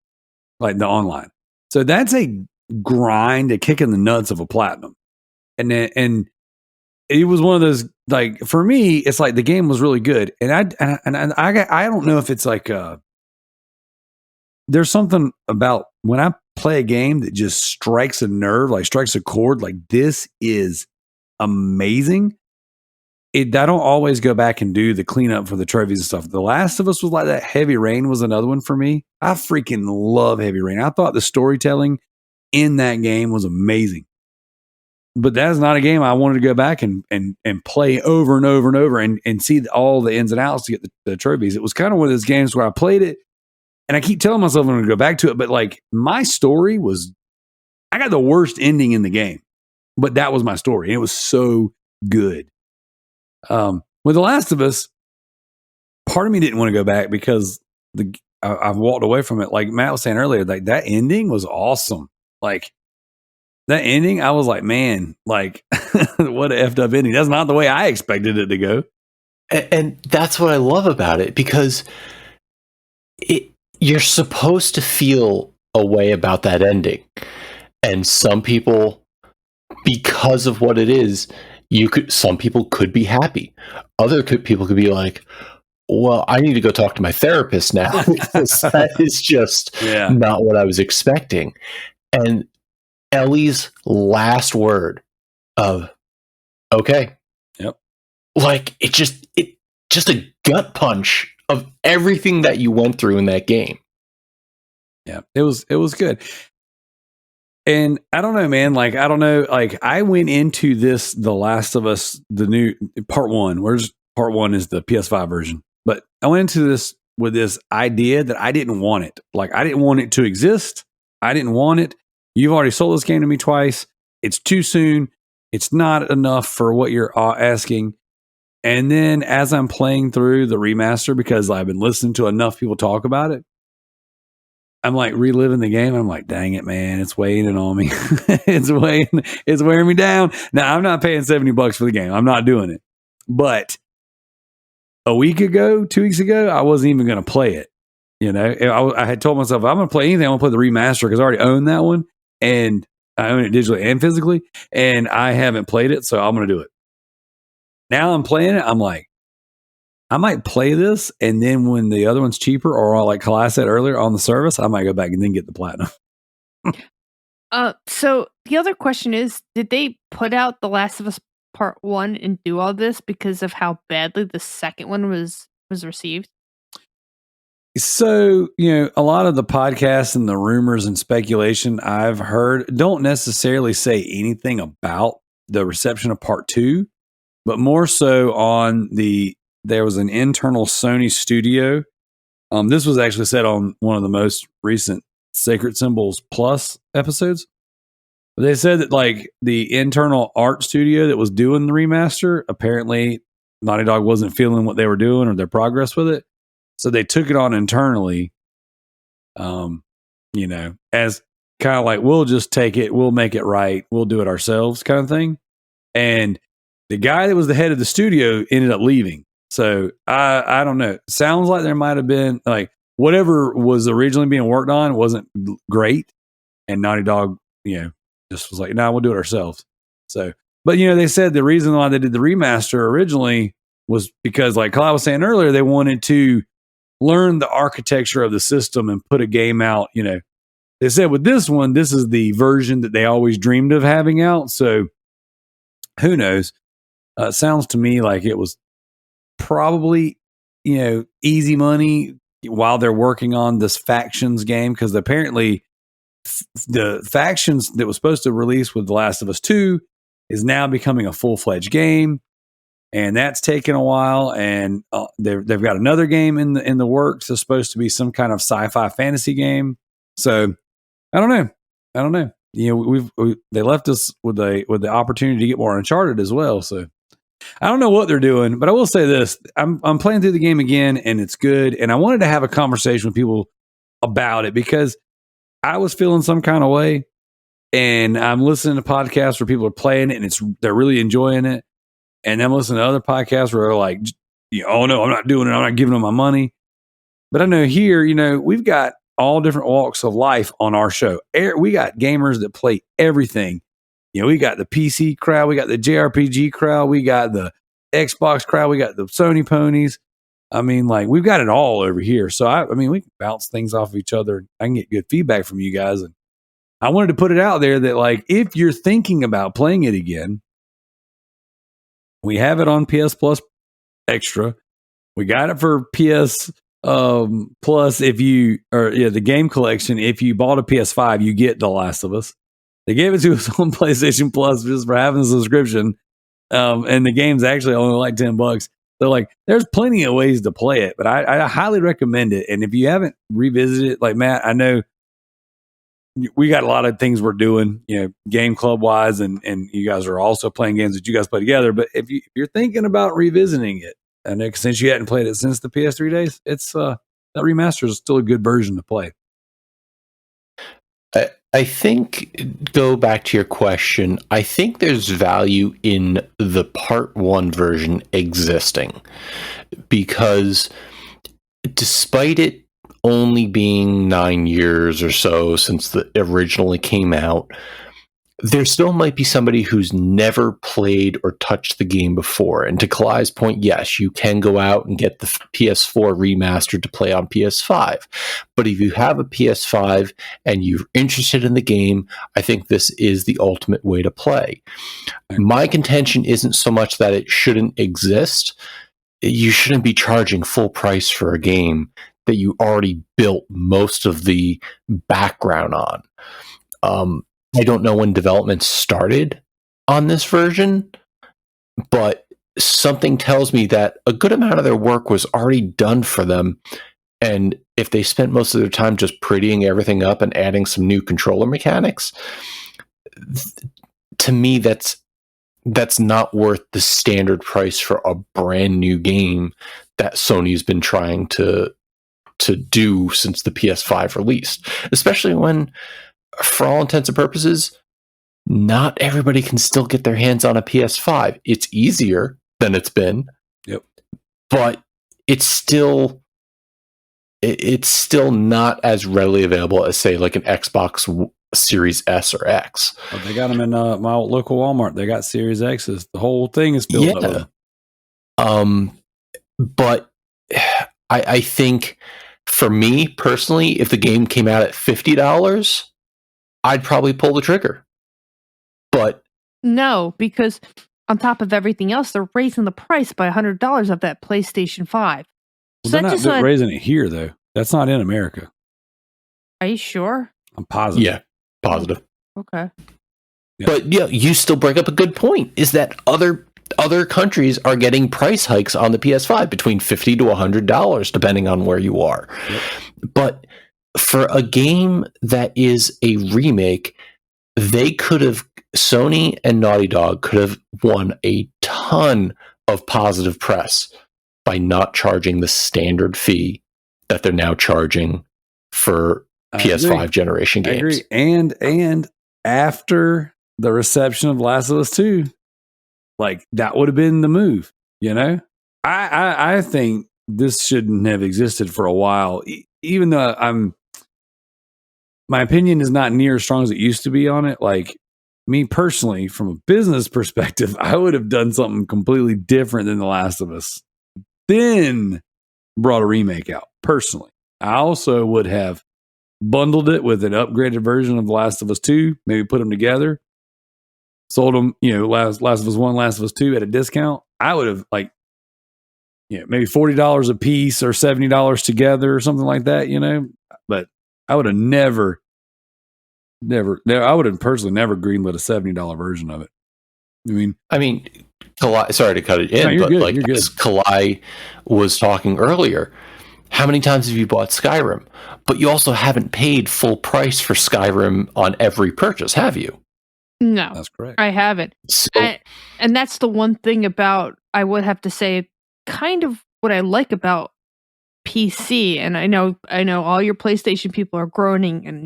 S1: like the online. So that's a grind, a kick in the nuts of a platinum. And it was one of those, like, for me, it's like the game was really good. And I don't know if it's like, there's something about when I play a game that just strikes a nerve, like strikes a chord, like this is amazing. I don't always go back and do the cleanup for the trophies and stuff. The Last of Us was like that. Heavy Rain was another one for me. I freaking love Heavy Rain. I thought the storytelling in that game was amazing. But that is not a game I wanted to go back and play over and over and over and see all the ins and outs to get the trophies. It was kind of one of those games where I played it and I keep telling myself I'm going to go back to it. But like my story was, I got the worst ending in the game, but that was my story. And it was so good. With The Last of Us, part of me didn't want to go back because I've walked away from it. Like Matt was saying earlier, like that ending was awesome. Like that ending, I was like, man, like what a effed up ending. That's not the way I expected it to go.
S3: And that's what I love about it, because you're supposed to feel a way about that ending. And some people, because of what it is, some people could be happy. Other people could be like, well, I need to go talk to my therapist now because that is just not what I was expecting. And Ellie's last word of, okay.
S1: Yep.
S3: Like it just a gut punch of everything that you went through in that game.
S1: Yeah, it was good. And I don't know, man, like, I don't know, like I went into this, The Last of Us, the new part 1, where's part 1 is the PS5 version. But I went into this with this idea that I didn't want it. Like I didn't want it to exist. I didn't want it. You've already sold this game to me twice. It's too soon. It's not enough for what you're asking. And then as I'm playing through the remaster, because I've been listening to enough people talk about it, I'm like reliving the game. And I'm like, dang it, man, it's weighing on me. it's wearing me down. Now I'm not paying $70 for the game. I'm not doing it. But a week ago, 2 weeks ago, I wasn't even going to play it. You know, I had told myself, I'm going to play anything. I'm going to play the remaster because I already own that one. And I own it digitally and physically. And I haven't played it. So I'm going to do it. Now I'm playing it. I'm like, I might play this, and then when the other one's cheaper, or like Kalai said earlier on the service, I might go back and then get the platinum.
S2: So the other question is, did they put out The Last of Us Part 1 and do all this because of how badly the second one was received?
S1: So, you know, a lot of the podcasts and the rumors and speculation I've heard don't necessarily say anything about the reception of Part 2, but more so on there was an internal Sony studio. This was actually said on one of the most recent Sacred Symbols Plus episodes. They said that like the internal art studio that was doing the remaster, apparently Naughty Dog wasn't feeling what they were doing or their progress with it. So they took it on internally, you know, as kind of like, we'll just take it, we'll make it right, we'll do it ourselves kind of thing. And the guy that was the head of the studio ended up leaving. So I don't know. Sounds like there might have been like whatever was originally being worked on wasn't great, and Naughty Dog, you know, just was like, "Nah, we'll do it ourselves." So, but you know, they said the reason why they did the remaster originally was because, like Kalai was saying earlier, they wanted to learn the architecture of the system and put a game out. You know, they said with this one, this is the version that they always dreamed of having out. So, who knows? It sounds to me like it was probably, you know, easy money while they're working on this factions game, because apparently the factions that was supposed to release with The Last of Us 2 is now becoming a full-fledged game, and that's taken a while. And they've got another game in the works that's supposed to be some kind of sci-fi fantasy game. So I don't know. You know, they left us with the opportunity to get more Uncharted as well. So I don't know what they're doing, but I will say this: I'm playing through the game again, and it's good. And I wanted to have a conversation with people about it because I was feeling some kind of way, and I'm listening to podcasts where people are playing it, and they're really enjoying it. And I'm listening to other podcasts where they're like, "Oh no, I'm not doing it. I'm not giving them my money." But I know here, you know, we've got all different walks of life on our show. We got gamers that play everything. You know, we got the PC crowd, we got the JRPG crowd, we got the Xbox crowd, we got the Sony ponies. I mean, like, we've got it all over here. So, I mean, we can bounce things off of each other. I can get good feedback from you guys. And I wanted to put it out there that, like, if you're thinking about playing it again, we have it on PS Plus Extra. We got it for PS Plus the game collection. If you bought a PS5, you get The Last of Us. They gave it to us on PlayStation Plus just for having a subscription. And the game's actually only like $10. So like, there's plenty of ways to play it, but I highly recommend it. And if you haven't revisited it, like Matt, I know we got a lot of things we're doing, you know, game club wise, and you guys are also playing games that you guys play together. But if you're thinking about revisiting it, I know since you hadn't played it since the PS3 days, it's that remaster is still a good version to play.
S3: I think, go back to your question, I think there's value in the Part 1 version existing, because despite it only being 9 years or so since it originally came out, there still might be somebody who's never played or touched the game before. And to Kalai's point, yes, you can go out and get the PS4 remastered to play on PS5. But if you have a PS5 and you're interested in the game, I think this is the ultimate way to play. My contention isn't so much that it shouldn't exist. You shouldn't be charging full price for a game that you already built most of the background on. I don't know when development started on this version, but something tells me that a good amount of their work was already done for them. And if they spent most of their time just prettying everything up and adding some new controller mechanics, to me, that's not worth the standard price for a brand new game that Sony's been trying to to do since the PS5 released, especially when, for all intents and purposes, not everybody can still get their hands on a PS5. It's easier than it's been.
S1: Yep.
S3: But it's still not as readily available as, say, like an Xbox Series S or X.
S1: Well, they got them in my local Walmart. They got Series X's. The whole thing is filled up with them.
S3: But I think for me personally, if the game came out at $50, I'd probably pull the trigger. But
S2: no, because on top of everything else, they're raising the price by $100 of that PlayStation 5.
S1: Well, they're not raising it here, though. That's not in America.
S2: Are you sure?
S1: I'm positive.
S3: Yeah, positive.
S2: Okay.
S3: Yeah. But yeah, you still bring up a good point, is that other countries are getting price hikes on the PS5 between $50 to $100, depending on where you are. Yep. But for a game that is a remake, Sony and Naughty Dog could have won a ton of positive press by not charging the standard fee that they're now charging for PS5 generation games.
S1: I agree. And after the reception of Last of Us 2, like, that would have been the move, you know? I think this shouldn't have existed for a while, even though my opinion is not near as strong as it used to be on it. Like, me personally, from a business perspective, I would have done something completely different than The Last of Us, then brought a remake out. Personally, I also would have bundled it with an upgraded version of The Last of Us 2, maybe put them together, sold them, Last of Us 1, Last of Us 2 at a discount. I would have, like, maybe $40 a piece or $70 together or something like that, But I would have never, I would have personally never greenlit a $70 version of it. I mean,
S3: Kalai, sorry to cut it in,
S1: no,
S3: but
S1: good,
S3: like as Kalai was talking earlier, how many times have you bought Skyrim? But you also haven't paid full price for Skyrim on every purchase, have you?
S2: No,
S1: that's correct.
S2: I haven't. So, and that's the one thing about, I would have to say, kind of what I like about PC. And I know all your PlayStation people are groaning and,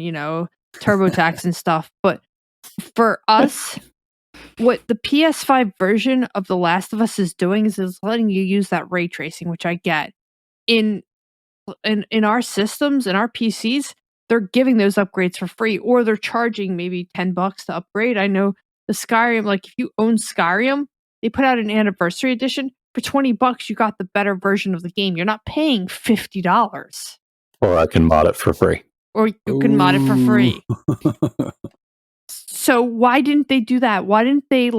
S2: TurboTax and stuff. But for us, what the PS5 version of The Last of Us is doing is letting you use that ray tracing, which I get. In our systems, in our PCs, they're giving those upgrades for free, or they're charging maybe $10 to upgrade. I know the Skyrim, like if you own Skyrim, they put out an anniversary edition. For $20, you got the better version of the game. You're not paying $50.
S3: Or I can mod it for free.
S2: Or you can mod it for free. So why didn't they do that? Why didn't they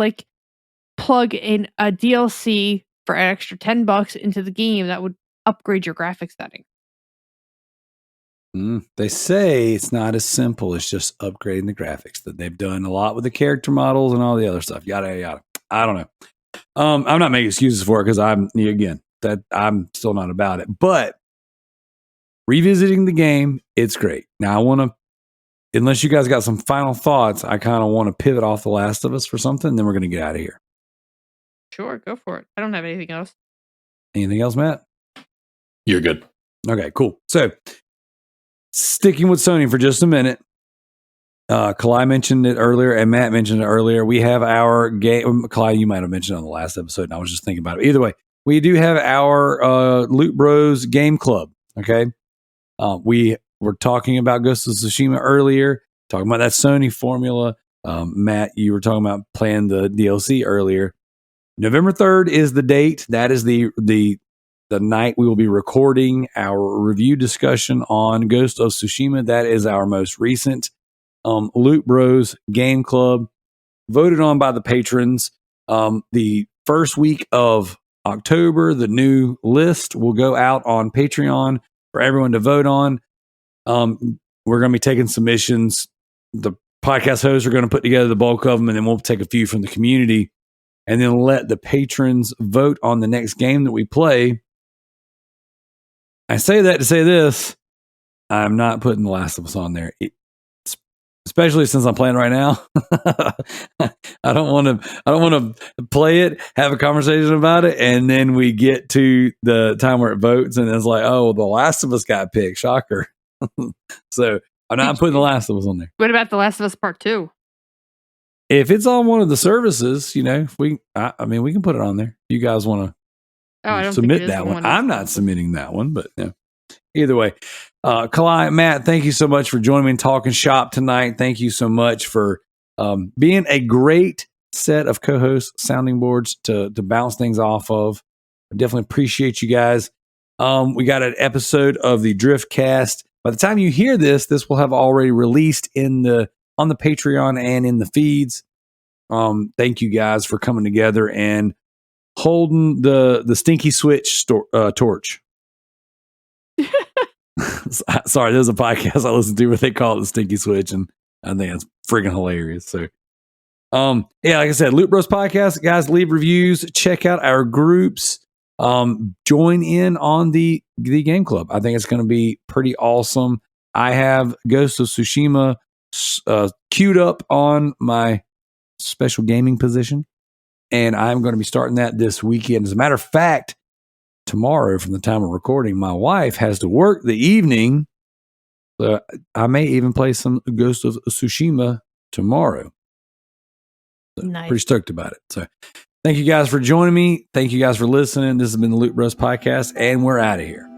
S2: plug in a DLC for an extra $10 into the game that would upgrade your graphics setting?
S1: They say it's not as simple as just upgrading the graphics. That they've done a lot with the character models and all the other stuff. Yada yada. I don't know. I'm not making excuses for it because I'm still not about it. But revisiting the game, it's great. Now I want to, unless you guys got some final thoughts, I kind of want to pivot off The Last of Us for something. Then we're going to get out of here.
S2: Sure, go for it. I don't have anything else.
S1: Anything else, Matt?
S3: You're good.
S1: Okay, cool. So sticking with Sony for just a minute. Kalai mentioned it earlier and Matt mentioned it earlier. We have our game. Kalai, you might have mentioned it on the last episode, and I was just thinking about it. Either way, we do have our Loot Bros game club. Okay. We were talking about Ghost of Tsushima earlier, talking about that Sony formula. Matt, you were talking about playing the DLC earlier. November 3rd is the date. That is the night we will be recording our review discussion on Ghost of Tsushima. That is our most recent Loot Bros game club, voted on by the patrons. The first week of October, the new list will go out on Patreon for everyone to vote on. We're going to be taking submissions. The podcast hosts are going to put together the bulk of them, and then we'll take a few from the community and then let the patrons vote on the next game that we play. I say that to say this. I'm not putting The Last of Us on there. especially since I'm playing right now. I don't want to play it, have a conversation about it, and then we get to the time where it votes, and it's like, oh, The Last of Us got picked. Shocker. So I'm not putting The Last of Us on there.
S2: What about The Last of Us Part 2?
S1: If it's on one of the services, if we can put it on there. You guys want to submit that one? I'm not submitting that one, but yeah. Either way, Kalai and Matt, thank you so much for joining me and talking shop tonight. Thank you so much for being a great set of co-hosts, sounding boards to bounce things off of. I definitely appreciate you guys. We got an episode of the Driftcast. By the time you hear this will have already released on the Patreon and in the feeds. Thank you guys for coming together and holding the Stinky Switch torch. Sorry, there's a podcast I listen to where they call it the Stinky Switch, and I think it's friggin' hilarious. So, like I said, Loot Bros Podcast, guys, leave reviews, check out our groups, join in on the game club. I think it's going to be pretty awesome. I have Ghost of Tsushima queued up on my special gaming position, and I'm going to be starting that this weekend. As a matter of fact, tomorrow, from the time of recording, my wife has to work the evening, so I may even play some Ghost of Tsushima tomorrow. So
S2: Nice.
S1: Pretty stoked about it. So thank you guys for joining me. Thank you guys for listening. This has been the Loot Bros Podcast, and we're out of here.